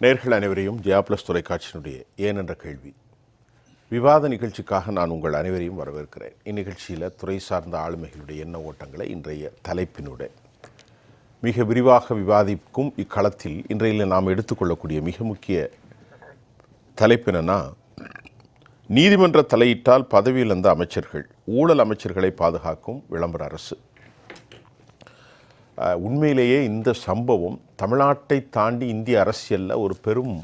நேர்கள் அனைவரையும் ஜெயா பிளஸ் தொலைக்காட்சியினுடைய ஏன் என்ற கேள்வி விவாத நிகழ்ச்சிக்காக நான் உங்கள் அனைவரையும் வரவேற்கிறேன். இந்நிகழ்ச்சியில் துறை சார்ந்த ஆளுமைகளுடைய எண்ண ஓட்டங்களை இன்றைய தலைப்பினுடன் மிக விரிவாக விவாதிக்கும் இக்களத்தில் இன்றையில் நாம் எடுத்துக்கொள்ளக்கூடிய மிக முக்கிய தலைப்பு என்னன்னா, நீதிமன்ற தலையிட்டால் பதவியில் இருந்த அமைச்சர்கள், ஊழல் அமைச்சர்களை பாதுகாக்கும் விளம்பர அரசு. உண்மையிலேயே இந்த சம்பவம் தமிழ்நாட்டை தாண்டி இந்திய அரசியலில் ஒரு பெரும்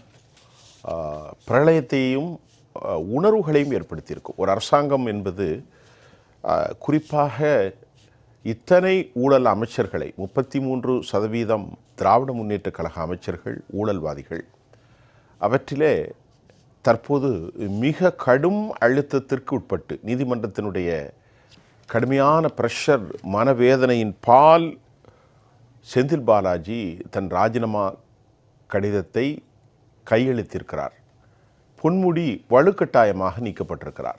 பிரளயத்தையும் உணர்வுகளையும் ஏற்படுத்தியிருக்கும். ஒரு அரசாங்கம் என்பது குறிப்பாக இத்தனை ஊழல் அமைச்சர்களை 33% திராவிட முன்னேற்ற கழக அமைச்சர்கள் ஊழல்வாதிகள், அவற்றிலே தற்போது மிக கடும் அழுத்தத்திற்கு உட்பட்டு நீதிமன்றத்தினுடைய கடுமையான பிரஷர் மனவேதனையின் பால் செந்தில் பாலாஜி தன் ராஜினாமா கடிதத்தை கையெழுத்திருக்கிறார். பொன்முடி வலுக்கட்டாயமாக நீக்கப்பட்டிருக்கிறார்.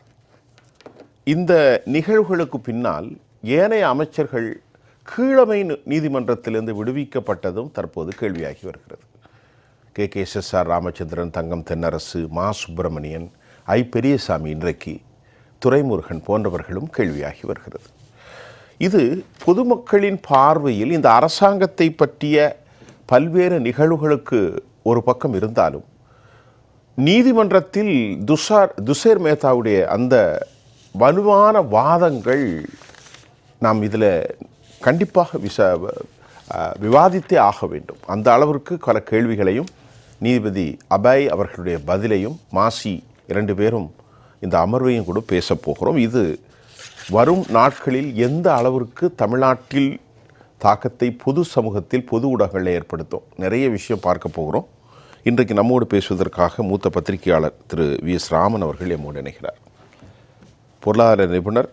இந்த நிகழ்வுகளுக்கு பின்னால் ஏனைய அமைச்சர்கள் கீழமை நீதிமன்றத்திலிருந்து விடுவிக்கப்பட்டதும் தற்போது கேள்வியாகி வருகிறது. KKSSR ராமச்சந்திரன், தங்கம் தென்னரசு, மா சுப்பிரமணியன், பெரியசாமி, இன்றைக்கு துரைமுருகன் போன்றவர்களும் கேள்வியாகி வருகிறது. இது பொதுமக்களின் பார்வையில் இந்த அரசாங்கத்தை பற்றிய பல்வேறு நிகழ்வுகளுக்கு ஒரு பக்கம் இருந்தாலும், நீதிமன்றத்தில் துஷேர் மேத்தாவுடைய அந்த வலுவான வாதங்கள் நாம் இதில் கண்டிப்பாக விவாதித்தே ஆக வேண்டும். அந்த அளவிற்கு பல கேள்விகளையும் நீதிபதி அபய் அவர்களுடைய பதிலையும் மாசி 2 பேரும் இந்த அமர்வையும் கூட பேசப் போகிறோம். இது வரும் நாட்களில் எந்த அளவிற்கு தமிழ்நாட்டில் தாக்கத்தை பொது சமூகத்தில் பொது ஊடகங்களில் ஏற்படுத்தும், நிறைய விஷயம் பார்க்க போகிறோம். இன்றைக்கு நம்மோடு பேசுவதற்காக மூத்த பத்திரிகையாளர் திரு VS ராமன் அவர்கள் எம்மோடு இணைகிறார். பொருளாதார நிபுணர்,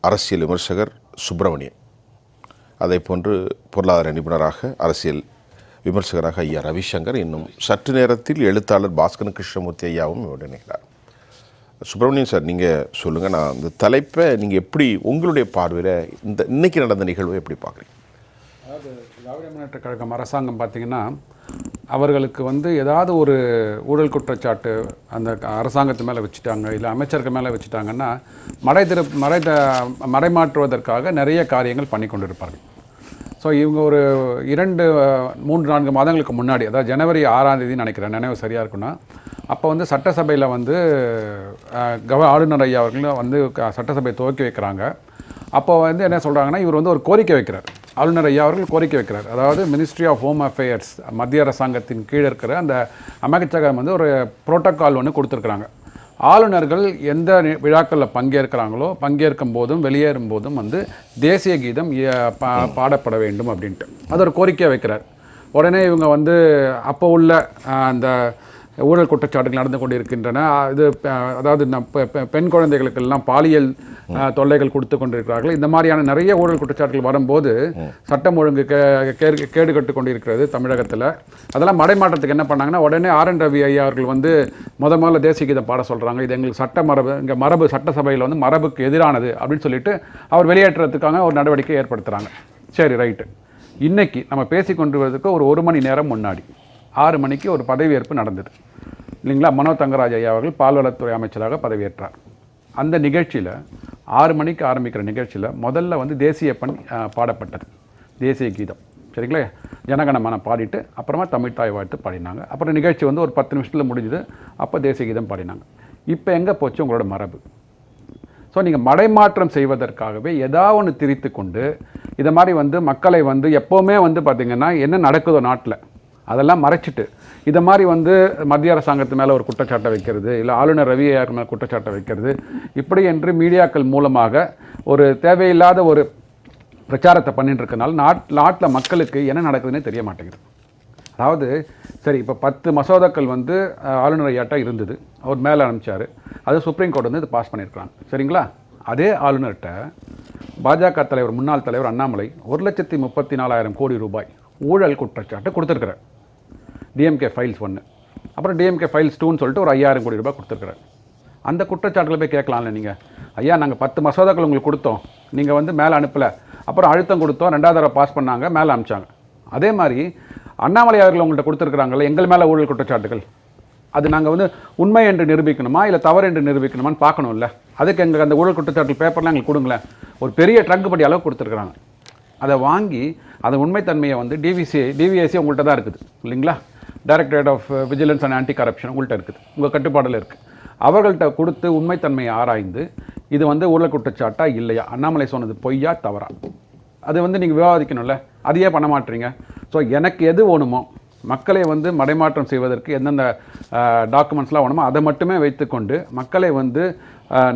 அரசியல் விமர்சகர் சுப்பிரமணியன், அதை போன்று பொருளாதார நிபுணராக அரசியல் விமர்சகராக ஐயா ரவிசங்கர், இன்னும் சற்று நேரத்தில் எழுத்தாளர் பாஸ்கரன் கிருஷ்ணமூர்த்தி ஐயாவும் எம்மோடு இணைகிறார். சுப்பிரமணியன் சார், நீங்கள் சொல்லுங்கள், நான் இந்த தலைப்பை நீங்கள் எப்படி உங்களுடைய பார்வையில் இன்னைக்கு நடந்த நிகழ்வை எப்படி பார்க்குறீங்க? அதாவது திராவிட முன்னேற்ற கழகம் அரசாங்கம் பார்த்திங்கன்னா, அவர்களுக்கு ஏதாவது ஒரு ஊழல் குற்றச்சாட்டு அந்த அரசாங்கத்து மேலே வச்சுட்டாங்க, இல்லை அமைச்சர்கள் மேலே வச்சுட்டாங்கன்னா மறைமாற்றுவதற்காக நிறைய காரியங்கள் பண்ணி கொண்டு இருப்பார்கள். ஸோ இவங்க ஒரு 2-3-4 மாதங்களுக்கு முன்னாடி, அதாவது ஜனவரி 6ஆம் தேதி நினைக்கிறேன், நினைவு சரியாக இருக்குன்னா, அப்போ சட்டசபையில் ஆளுநர் ஐயா அவர்கள் சட்டசபையை துவக்கி வைக்கிறாங்க. அப்போ என்ன சொல்கிறாங்கன்னா, இவர் ஒரு கோரிக்கை வைக்கிறார். ஆளுநர் ஐயா அவர்கள் கோரிக்கை வைக்கிறார். அதாவது மினிஸ்ட்ரி ஆஃப் ஹோம் அஃபேர்ஸ், மத்திய அரசாங்கத்தின் கீழே இருக்கிற அந்த அமைச்சகம் ஒரு புரோட்டோக்கால் ஒன்று கொடுத்துருக்குறாங்க. ஆளுநர்கள் எந்த விழாக்களில் பங்கேற்கும் போதும் வெளியேறும் போதும் தேசிய கீதம் பாடப்பட வேண்டும் அப்படின்ட்டு அது ஒரு கோரிக்கையை வைக்கிறார். உடனே இவங்க அப்போ உள்ள அந்த ஊழல் குற்றச்சாட்டுகள் நடந்து கொண்டிருக்கின்றன. அதாவது பெண் குழந்தைகளுக்கெல்லாம் பாலியல் தொல்லைகள் கொடுத்து கொண்டிருக்கிறார்கள். இந்த மாதிரியான நிறைய ஊழல் குற்றச்சாட்டுகள் வரும்போது சட்டம் ஒழுங்கு கேடு கட்டு கொண்டிருக்கிறது தமிழகத்தில். அதெல்லாம் மடைமாற்றத்துக்கு என்ன பண்ணாங்கன்னா, உடனே RN ரவி ஐயா அவர்கள் முதல்ல தேசிய கீதம் பாட சொல்கிறாங்க. இது எங்களுக்கு சட்ட மரபு, இங்கே மரபு சட்டசபையில் மரபுக்கு எதிரானது அப்படின்னு சொல்லிட்டு அவர் வெளியேற்றுறதுக்காக ஒரு நடவடிக்கை ஏற்படுத்துகிறாங்க. சரி, ரைட்டு. இன்னைக்கு நம்ம பேசி கொண்டு வரதுக்கு ஒரு 1 மணி நேரம் முன்னாடி 6 மணிக்கு ஒரு பதவியேற்பு நடந்தது இல்லைங்களா? மனோ தங்கராஜ் ஐயா அவர்கள் பால்வளத்துறை அமைச்சராக பதவியேற்றார். அந்த நிகழ்ச்சியில் 6 மணிக்கு ஆரம்பிக்கிற நிகழ்ச்சியில் முதல்ல தேசிய பண் பாடப்பட்டது, தேசிய கீதம். சரிங்களா? ஜனகணமன பாடிட்டு அப்புறமா தமிழ் தாய் வாழ்த்து பாடினாங்க. அப்புறம் நிகழ்ச்சி ஒரு 10 நிமிஷத்தில் முடிஞ்சுது. அப்போ தேசிய கீதம் பாடினாங்க. இப்போ எங்கே போச்சு உங்களோட மரபு? ஸோ நீங்கள் மடைமாற்றம் செய்வதற்காகவே ஏதாவது ஒன்று திரித்து கொண்டு இதை மாதிரி மக்களை எப்போவுமே பார்த்திங்கன்னா என்ன நடக்குதோ நாட்டில் அதெல்லாம் மறைச்சிட்டு இதை மாதிரி மத்திய அரசாங்கத்து மேலே ஒரு குற்றச்சாட்டை வைக்கிறது, இல்லை ஆளுநர் ரவி ஐயா மேலே குற்றச்சாட்டை வைக்கிறது, இப்படி என்று மீடியாக்கள் மூலமாக ஒரு தேவையில்லாத ஒரு பிரச்சாரத்தை பண்ணிட்டு இருக்கனால நாட்டில் மக்களுக்கு என்ன நடக்குதுன்னே தெரிய மாட்டேங்குது. அதாவது சரி, இப்போ 10 மசோதாக்கள் ஆளுநர் ஐயாட்டா இருந்தது, அவர் மேலே அனுப்பிச்சார், அது சுப்ரீம் கோர்ட் இது பாஸ் பண்ணியிருக்கிறாங்க. சரிங்களா? அதே ஆளுநர்கிட்ட பாஜக தலைவர், முன்னாள் தலைவர் அண்ணாமலை 1,34,000 கோடி ரூபாய் ஊழல் குற்றச்சாட்டு கொடுத்துருக்கிறார். DMK ஃபைல்ஸ் 1, அப்புறம் DMK ஃபைல்ஸ் 2ன்னு சொல்லிட்டு ஒரு 5,000 கோடி ரூபாய் கொடுத்துருக்குறாரு. அந்த குற்றச்சாட்டில் போய் கேட்கலாம்ல நீங்கள், ஐயா நாங்கள் 10 மசோதாக்கள் உங்களுக்கு கொடுத்தோம், நீங்கள் மேலே அனுப்பலை, அப்புறம் அழுத்தம் கொடுத்தோம், 2வது தடவை பாஸ் பண்ணாங்க, மேலே அனுப்பிச்சாங்க. அதே மாதிரி அண்ணாமலை அவர்கள் உங்கள்கிட்ட கொடுத்துருக்குறாங்கல்ல எங்கள் மேலே ஊழல் குற்றச்சாட்டுகள், அது நாங்கள் வந்து உண்மை என்று நிரூபிக்கணுமா இல்லை தவறு என்று நிரூபிக்கணுமான்னு பார்க்கணும்ல. அதுக்கு எங்களுக்கு அந்த ஊழல் குற்றச்சாட்டு பேப்பர்லாம் எங்களுக்கு கொடுங்களேன். ஒரு பெரிய ட்ரங்க் படி அளவு கொடுத்துருக்குறாங்க. அதை வாங்கி அந்த உண்மைத்தன்மையை வந்து டிவிஎஸ்சி உங்கள்கிட்ட தான் இருக்குது இல்லைங்களா, directorate of vigilance and anti corruption உங்கள்கிட்ட இருக்குது, உங்கள் கட்டுப்பாடில் இருக்குது. அவர்கள்ட்ட கொடுத்து உண்மைத்தன்மையை ஆராய்ந்து இது வந்து ஊழல் குற்றச்சாட்டா இல்லையா, அண்ணாமலை சொன்னது பொய்யா தவறா, அது வந்து நீங்கள் விவாதிக்கணும்ல. அதையே பண்ண மாட்டீங்க. ஸோ எனக்கு எது வேணுமோ, மக்களை வந்து மடைமாற்றம் செய்வதற்கு எந்தெந்த டாக்குமெண்ட்ஸ்லாம் வேணுமோ அதை மட்டுமே வைத்துக்கொண்டு மக்களை வந்து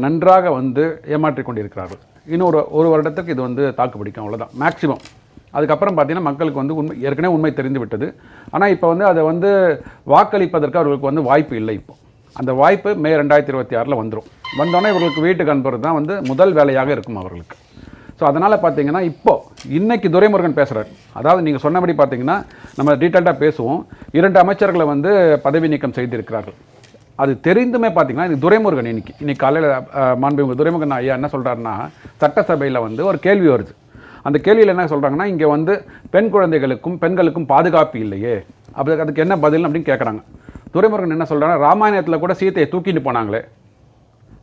நன்றாக வந்து ஏமாற்றி கொண்டிருக்கிறார்கள். இன்னும் ஒரு வருடத்துக்கு இது வந்து தாக்கு பிடிக்கும், அவ்வளோதான் மேக்ஸிமம். அதுக்கப்புறம் பார்த்தீங்கன்னா மக்களுக்கு வந்து ஏற்கனவே உண்மை தெரிந்து விட்டது. ஆனால் இப்போ வந்து அதை வந்து வாக்களிப்பதற்கு அவர்களுக்கு வந்து வாய்ப்பு இல்லை. இப்போ அந்த வாய்ப்பு மே 2026 வந்துடும். வந்தோடனே இவர்களுக்கு வீட்டுக்கு அனுப்புறது தான் வந்து முதல் வேலையாக இருக்கும் அவர்களுக்கு. ஸோ அதனால் பார்த்தீங்கன்னா இன்னைக்கு துரைமுருகன் பேசுகிறார். அதாவது நீங்கள் சொன்னபடி பார்த்தீங்கன்னா நம்ம டீட்டெயில்டாக பேசுவோம். 2 அமைச்சர்களை வந்து பதவி நீக்கம் செய்திருக்கிறார்கள். அது தெரிந்துமே பார்த்தீங்கன்னா இது துரைமுருகன் இன்னைக்கு காலையில் மாண்புமிகு துரைமுருகன் ஐயா என்ன சொல்கிறாருன்னா, சட்டசபையில் வந்து ஒரு கேள்வி வருது. அந்த கேள்வியில் என்ன சொல்கிறாங்கன்னா, இங்கே வந்து பெண் குழந்தைகளுக்கும் பெண்களுக்கும் பாதுகாப்பு இல்லையே, அதுக்கு என்ன பதில் அப்படின்னு கேட்குறாங்க. துரைமுருகன் என்ன சொல்கிறாங்கன்னா, ராமாயணத்தில் கூட சீத்தையை தூக்கிட்டு போனாங்களே.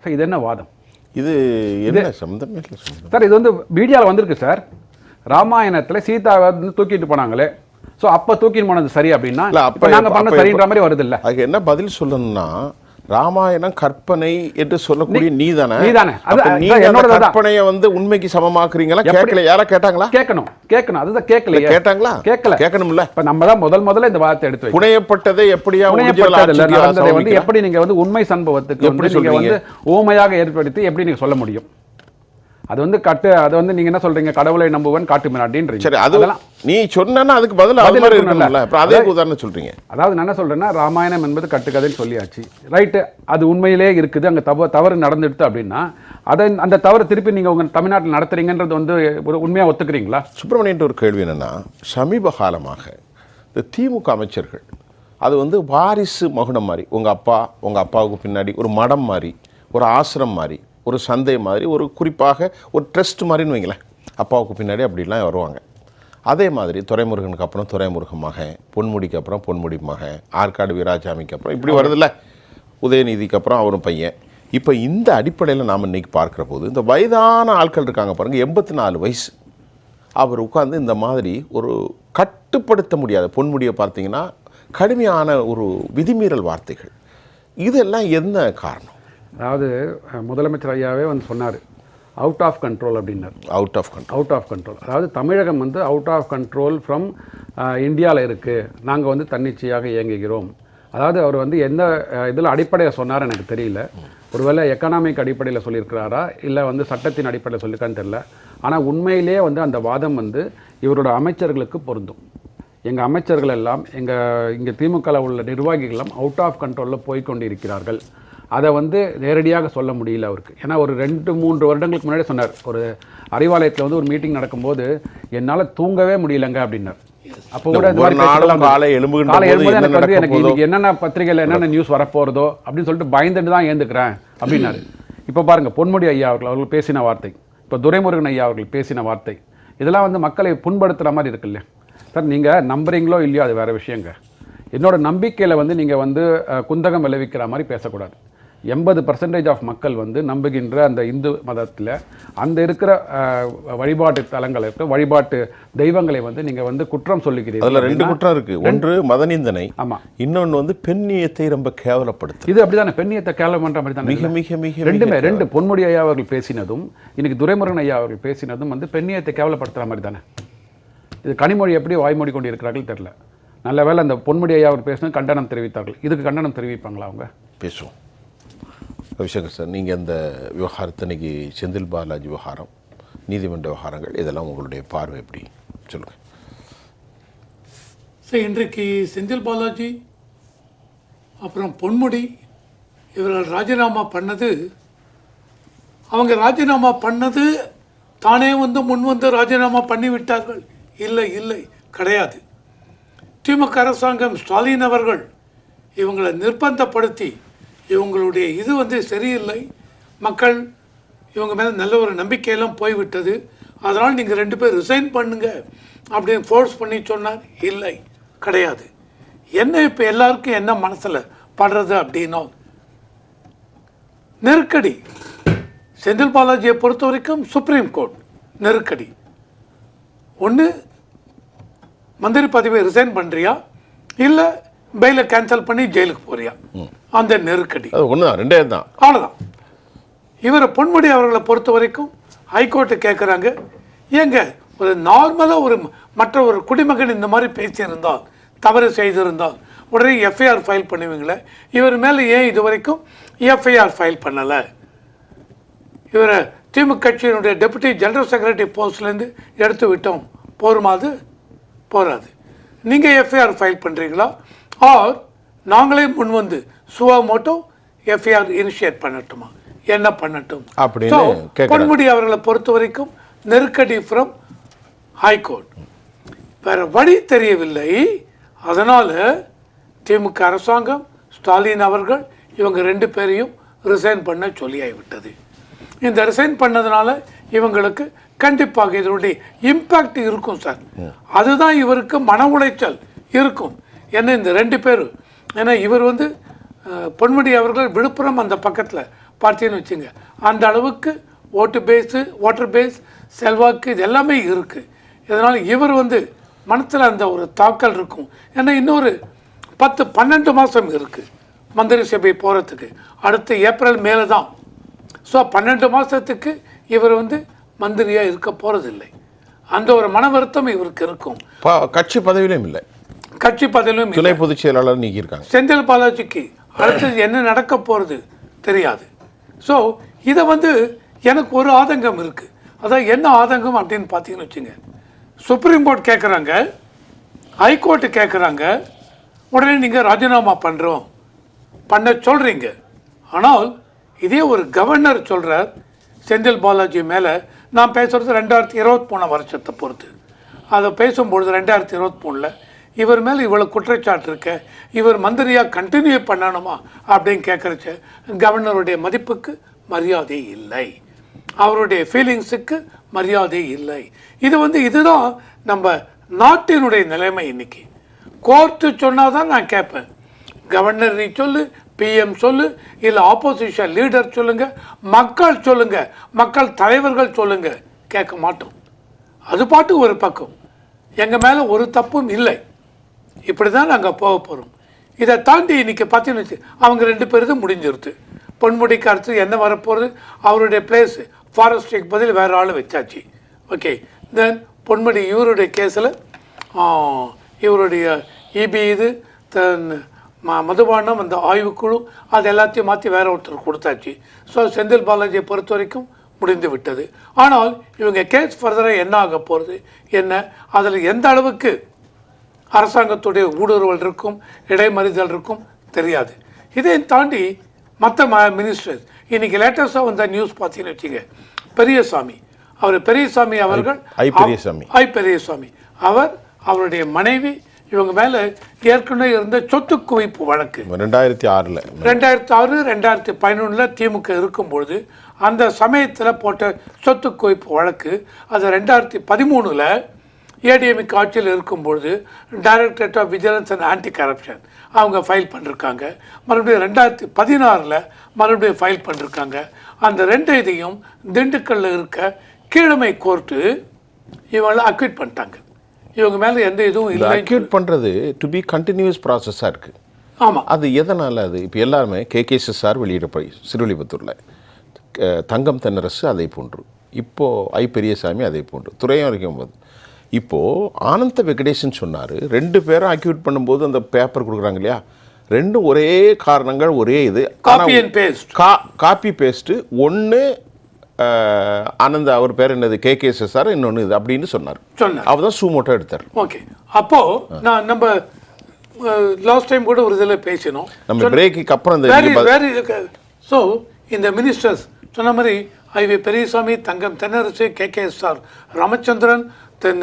சார் இது என்ன வாதம்? இது என்ன சம்பந்தம் சார்? இது வந்து மீடியாவில் வந்திருக்கு சார். ராமாயணத்தில் சீதாவை வந்து தூக்கிட்டு போனாங்களே, ஸோ அப்போ தூக்கிட்டு போனது சரி அப்படின்னா அப்போ நாங்கள் பண்ண சரின்ற மாதிரி வருது இல்லை. அதுக்கு என்ன பதில் சொல்லணும்னா, ராமாயணம் கற்பனை என்று சொல்லக்கூடிய நீதானே என்னோட கற்பனையை வந்து உண்மைக்கு சமமாக்குறீங்களா? கேட்கல, யாரா கேட்டாங்களா? கேட்கணும் அதுதான் கேட்கல. கேட்டாங்களா? கேட்கணும்ல. இப்ப நம்ம தான் முதல்ல இந்த வார்த்தை எடுத்து புனையப்பட்டதை எப்படியா நடந்ததை வந்து எப்படி நீங்க வந்து உண்மை சம்பவத்துக்கு எப்படி நீங்க வந்து ஊமையாக ஏற்படுத்தி எப்படி நீங்க சொல்ல முடியும்? அது வந்து அது வந்து நீங்க என்ன சொல்றீங்க, கடவுளை நம்புவன் காட்டு மிராட்டின்றீங்க. சரி, அதெல்லாம் நீ சொன்னா அதுக்கு பதில் அதே உதாரணம் சொல்றீங்க. அதாவது நான் என்ன சொல்றேன்னா, ராமாயணம் என்பது கட்டுக்கதைன்னு சொல்லியாச்சு, ரைட்டு, அது உண்மையிலே இருக்குது, அங்கே தவறு நடந்துடுது அப்படின்னா அதை அந்த தவறு திருப்பி நீங்கள் உங்கள் தமிழ்நாட்டில் நடத்துறீங்கன்றது வந்து ஒரு உண்மையாக ஒத்துக்கிறீங்களா? சுப்பிரமணியன் ஒரு கேள்வி என்னென்னா, சமீப காலமாக இந்த திமுக அமைச்சர்கள் அது வந்து வாரிசு மகுடம் மாதிரி, உங்கள் அப்பாவுக்கு பின்னாடி ஒரு மடம் மாதிரி, ஒரு ஆசிரம் மாதிரி, ஒரு சந்தை மாதிரி, ஒரு குறிப்பாக ஒரு ட்ரஸ்ட் மாதிரின்னு வைங்களேன், அப்பாவுக்கு பின்னாடி அப்படிலாம் வருவாங்க. அதே மாதிரி துரைமுருகனுக்கு அப்புறம் துரைமுருகன் மகன், பொன்முடிக்கு அப்புறம் பொன்முடி மகன், ஆற்காடு வீராசாமிக்கு அப்புறம் இப்படி வருதில்ல, உதயநிதிக்கு அப்புறம் அவரும் பையன். இப்போ இந்த அடிப்படையில் நாம் இன்றைக்கி பார்க்குற போது இந்த வயதான ஆட்கள் இருக்காங்க பாருங்கள், 84 வயசு, அவர் உட்கார்ந்து இந்த மாதிரி ஒரு கட்டுப்படுத்த முடியாத பொன்முடியை பார்த்தீங்கன்னா கடுமையான ஒரு விதிமீறல் வார்த்தைகள், இதெல்லாம் என்ன காரணம்? அதாவது முதலமைச்சர் ஐயாவே வந்து சொன்னார், அவுட் ஆஃப் கண்ட்ரோல் அப்படின்னார். அவுட் ஆஃப் கண்ட்ரோல் அதாவது தமிழகம் வந்து அவுட் ஆஃப் கண்ட்ரோல் ஃப்ரம் இந்தியாவில் இருக்குது, நாங்கள் வந்து தன்னிச்சையாக இயங்குகிறோம். அதாவது அவர் வந்து எந்த இதில் அடிப்படையை சொன்னார் எனக்கு தெரியல. ஒருவேளை எக்கனாமிக் அடிப்படையில் சொல்லியிருக்கிறாரா இல்லை வந்து சட்டத்தின் அடிப்படையில் சொல்லியிருக்கான்னு தெரியல. ஆனால் உண்மையிலே வந்து அந்த வாதம் வந்து இவரோட அமைச்சர்களுக்கு பொருந்தும். எங்கள் அமைச்சர்கள் எல்லாம் இங்கே திமுகவில் உள்ள நிர்வாகிகள் எல்லாம் அவுட் ஆஃப் கண்ட்ரோலில் போய்கொண்டு இருக்கிறார்கள். அதை வந்து நேரடியாக சொல்ல முடியல அவருக்கு. ஏன்னா ஒரு 2-3 வருடங்களுக்கு முன்னாடி சொன்னார், ஒரு அறிவாலயத்தில் வந்து ஒரு மீட்டிங் நடக்கும்போது என்னால் தூங்கவே முடியலங்க அப்படின்னார். அப்போ கூட காலை எழும்பும்போது எனக்கு வந்து இன்னைக்கு என்னென்ன பத்திரிகையில் என்னென்ன நியூஸ் வரப்போகிறதோ அப்படின்னு சொல்லிட்டு பயந்துட்டு தான் ஏந்துக்கிறேன் அப்படின்னாரு. இப்போ பாருங்கள், பொன்முடி ஐயா அவர்கள் பேசின வார்த்தை, இப்போ துரைமுருகன் ஐயா அவர்கள் பேசின வார்த்தை, இதெல்லாம் வந்து மக்களை புண்படுத்துகிற மாதிரி இருக்கு இல்லையா சார்? நீங்கள் நம்புறீங்களோ இல்லையோ அது வேறு விஷயங்க. என்னோட நம்பிக்கையில் வந்து நீங்கள் வந்து குந்தகம் விளைவிக்கிற மாதிரி பேசக்கூடாது. 80% ஆஃப் மக்கள் வந்து நம்புகின்ற அந்த இந்து மதத்தில் அந்த இருக்கிற வழிபாட்டு தலங்களை, வழிபாட்டு தெய்வங்களை வந்து நீங்கள் வந்து குற்றம் சொல்லுகிறீர்கள். அதில் 2 குற்றம் இருக்குது. ஒன்று மதநிந்தனை, ஆமாம், இன்னொன்று வந்து பெண்ணியத்தை ரொம்ப கேவலப்படுத்து. இது அப்படி தானே, பெண்ணியத்தை கேவலம் பண்ணுற மாதிரி தானே. மிக மிக மிக ரெண்டு பொன்முடி ஐயா அவர்கள் பேசினதும் இன்னைக்கு துரைமுருகன் ஐயா அவர்கள் பேசினதும் வந்து பெண்ணியத்தை கேவலப்படுத்துகிற மாதிரி தானே. இது கனிமொழி எப்படி வாய்மொழி கொண்டு இருக்கிறார்கள் தெரியல. நல்ல வேலை அந்த பொன்முடி ஐயா அவர் பேசினது கண்டனம் தெரிவித்தார்கள். இதுக்கு கண்டனம் தெரிவிப்பாங்களா அவங்க? பேசுவோம். ரவிசங்கர் சார், நீங்கள் அந்த விவகாரத்தை இன்றைக்கி செந்தில் பாலாஜி விவகாரம், நீதிமன்ற விவகாரங்கள், இதெல்லாம் உங்களுடைய பார்வை எப்படி சொல்லுங்கள் சார்? இன்றைக்கு செந்தில் பாலாஜி அப்புறம் பொன்முடி இவர்கள் ராஜினாமா பண்ணது, அவங்க ராஜினாமா பண்ணது தானே வந்து முன்வந்து ராஜினாமா பண்ணிவிட்டார்கள்? இல்லை கிடையாது. திமுக அரசாங்கம் ஸ்டாலின் அவர்கள் இவங்களை நிர்பந்தப்படுத்தி, இவங்களுடைய இது வந்து சரியில்லை, மக்கள் இவங்க மேலே நல்ல ஒரு நம்பிக்கையெல்லாம் போய்விட்டது, அதனால் நீங்கள் 2 பேர் ரிசைன் பண்ணுங்க அப்படின்னு ஃபோர்ஸ் பண்ணி சொன்னார். இல்லை, கிடையாது. என்ன இப்போ எல்லாருக்கும் என்ன மனசில் படுறது அப்படின்னா, நெருக்கடி. செந்தில் பாலாஜியை பொறுத்த வரைக்கும் சுப்ரீம் கோர்ட் நெருக்கடி. ஒன்று மந்திரி பதவியை ரிசைன் பண்ணுறியா, இல்லை பெயிலை கேன்சல் பண்ணி ஜெயிலுக்கு போறியா, அந்த நெருக்கடி. ஒன்று ரெண்டே தான், அவ்வளோதான். இவரை பொன்முடி அவர்களை பொறுத்த வரைக்கும் ஹைகோர்ட்டு கேட்குறாங்க, ஏங்க ஒரு நார்மலாக ஒரு மற்ற ஒரு குடிமகன் இந்த மாதிரி பேசியிருந்தால், தவறு செய்திருந்தால் உடனே எஃப்ஐஆர் ஃபைல் பண்ணுவீங்களே, இவர் மேலே ஏன் இது வரைக்கும் எஃப்ஐஆர் ஃபைல் பண்ணலை? இவரை திமுக கட்சியினுடைய டெபுட்டி ஜெனரல் செக்ரட்டரி போஸ்ட்லேருந்து எடுத்து விட்டோம், போருமாது? போராது. நீங்கள் எஃப்ஐஆர் ஃபைல் பண்ணுறீங்களா, ஆர் நாங்களே முன் வந்து சுவாமோட்டோ எஃப்ஐஆர் இனிஷியேட் பண்ணட்டுமா, என்ன பண்ணட்டும்? பொன்முடி அவர்களை பொறுத்த வரைக்கும் நெருக்கடி ஃப்ரம் ஹைகோர்ட். வேற வழி தெரியவில்லை. அதனால் திமுக அரசாங்கம், ஸ்டாலின் அவர்கள் இவங்க 2 பேரையும் ரிசைன் பண்ண சொல்லியாகிவிட்டது. இந்த ரிசைன் பண்ணதுனால இவங்களுக்கு கண்டிப்பாக இதனுடைய இம்பேக்ட் இருக்கும் சார். அதுதான் இவருக்கு மன உளைச்சல் இருக்கும். ஏன்னா இந்த 2 பேர், ஏன்னா இவர் வந்து பொன்முடி அவர்கள் விழுப்புரம் அந்த பக்கத்தில் பார்த்தீங்கன்னு வச்சுங்க, அந்த அளவுக்கு வாட்டர் பேஸ் செல்வாக்கு இது எல்லாமே இருக்குது. இதனால் இவர் வந்து மனத்தில் அந்த ஒரு தாக்கல் இருக்கும். ஏன்னா இன்னொரு 10-12 மாதம் இருக்குது மந்திரி சபை போகிறதுக்கு, அடுத்த ஏப்ரல் மேலே தான். ஸோ 12 மாதத்துக்கு இவர் வந்து மந்திரியாக இருக்க போகிறதில்லை. அந்த ஒரு மன வருத்தம் இவருக்கு இருக்கும். கட்சி பதவியிலும் இல்லை, கட்சி பதவியிலும் துணை பொதுச் செயலாளர் நீக்கியிருக்காங்க. செந்தில் பாலாஜிக்கு அடுத்தது என்ன நடக்க போகிறது தெரியாது. ஸோ இதை வந்து எனக்கு ஒரு ஆதங்கம் இருக்குது. அதான் என்ன ஆதங்கம் அப்படின்னு பார்த்தீங்கன்னு வச்சுங்க, சுப்ரீம் கோர்ட் கேட்குறாங்க, ஹைகோர்ட்டு கேட்குறாங்க, உடனே நீங்கள் ராஜினாமா பண்ண சொல்கிறீங்க. ஆனால் இதே ஒரு கவர்னர் சொல்கிறார் செந்தில் பாலாஜி மேலே, நான் பேசுகிறது 2023 வருஷத்தை பொறுத்து, அதை பேசும்பொழுது 2023 இவர் மேலே இவ்வளோ குற்றச்சாட்டு இருக்க, இவர் மந்திரியாக கண்டினியூ பண்ணணுமா அப்படின்னு கேட்குறச்ச கவர்னருடைய மதிப்புக்கு மரியாதை இல்லை, அவருடைய ஃபீலிங்ஸுக்கு மரியாதை இல்லை. இது வந்து இதுதான் நம்ம நாட்டினுடைய நிலைமை. இன்னைக்கு கோர்ட்டு சொன்னால் தான் நான் கேட்பேன். கவர்னர் நீ சொல்லு, பிஎம் சொல்லு, இல்லை ஆப்போசிஷன் லீடர் சொல்லுங்க, மக்கள் சொல்லுங்க, மக்கள் தலைவர்கள் சொல்லுங்க, கேட்க மாட்டோம். அது பாட்டு ஒரு பக்கம், எங்கள் மேலே ஒரு தப்பும் இல்லை, இப்படி தான் நாங்கள் போக போகிறோம். இதை தாண்டி இன்றைக்கி பார்த்தீங்கன்னு அவங்க 2 பேரும் முடிஞ்சிருது. பொன்முடிக்கு அடுத்து என்ன வரப்போகிறது, அவருடைய பிளேஸு ஃபாரஸ்ட்ரிக்கு பதில் வேறு ஆள் வச்சாச்சு. ஓகே, தென் பொன்முடி இவருடைய கேஸில் இவருடைய இபி இது தென் மதுபானம் அந்த ஆய்வுக்குழு அது எல்லாத்தையும் மாற்றி வேற ஒருத்தர் கொடுத்தாச்சு. ஸோ செந்தில் பாலாஜியை பொறுத்த வரைக்கும் முடிந்து விட்டது. ஆனால் இவங்க கேஸ் ஃபர்தராக என்ன ஆக போகிறது, என்ன அதில் எந்த அளவுக்கு அரசாங்கத்துடைய ஊடுருவல் இருக்கும், இடைமறிதல் இருக்கும் தெரியாது. இதை தாண்டி மற்ற மினிஸ்டர்ஸ், இன்றைக்கி லேட்டஸ்ட்டாக வந்த நியூஸ் பார்த்தீங்கன்னு வச்சுங்க, பெரியசாமி அவர்கள் பெரியசாமி அவர், அவருடைய மனைவி, இவங்க மேலே ஏற்கனவே இருந்த சொத்து குவிப்பு வழக்கு 2006 2011 திமுக இருக்கும்பொழுது அந்த சமயத்தில் போட்ட சொத்து குவிப்பு வழக்கு, அது 2013 ஏடிஎம்கே ஆட்சியில் இருக்கும்பொழுது directorate of vigilance and anti corruption அவங்க ஃபைல் பண்ணிருக்காங்க. மறுபடியும் 2016 மறுபடியும் ஃபைல் பண்ணிருக்காங்க. அந்த 2 இதையும் திண்டுக்கல்லில் இருக்க கீழமை கோர்ட்டு இவங்களை அக்விட் பண்ணிட்டாங்க. இவங்க மேலே எந்த இதுவும் இல்லை. அக்யூட் பண்ணுறது டு பி கண்டினியூஸ் ப்ராசஸாக இருக்குது. ஆமாம், அது எதனால்? அது இப்போ எல்லாருமே கேகேஎஸ்எஸ்ஆர் வெளியிடப்படி சிறுவில்லிபுத்தூரில் தங்கம் தென்னரசு அதை போன்று, இப்போது பெரியசாமி அதை போன்று, துறையும் வரைக்கும் போது இப்போது ஆனந்த வெங்கடேசன் சொன்னார், 2 பேரும் அக்யூட் பண்ணும்போது அந்த பேப்பர் கொடுக்குறாங்க இல்லையா, 2 ஒரே காரணங்கள், ஒரே இது, காப்பி பேஸ்ட்டு. ஒன்று ஆனந்த் அவர் பேர் என்னது கேகேஎஸ்எஸ்ஆர், இன்னொன்று இது அப்படின்னு சொன்னார். அவர் தான் சூமோட்டோ எடுத்தார். ஓகே, அப்போது நான் நம்ம லாஸ்ட் டைம் கூட ஒரு இதில் பேசினோம், நம்ம பிரேக்குக்கு அப்புறம் ஸோ இந்த மினிஸ்டர்ஸ் சொன்ன மாதிரி ஐவி பெரியசாமி, தங்கம் தென்னரசு, கேகேஎஸ்ஆர் ராமச்சந்திரன், தென்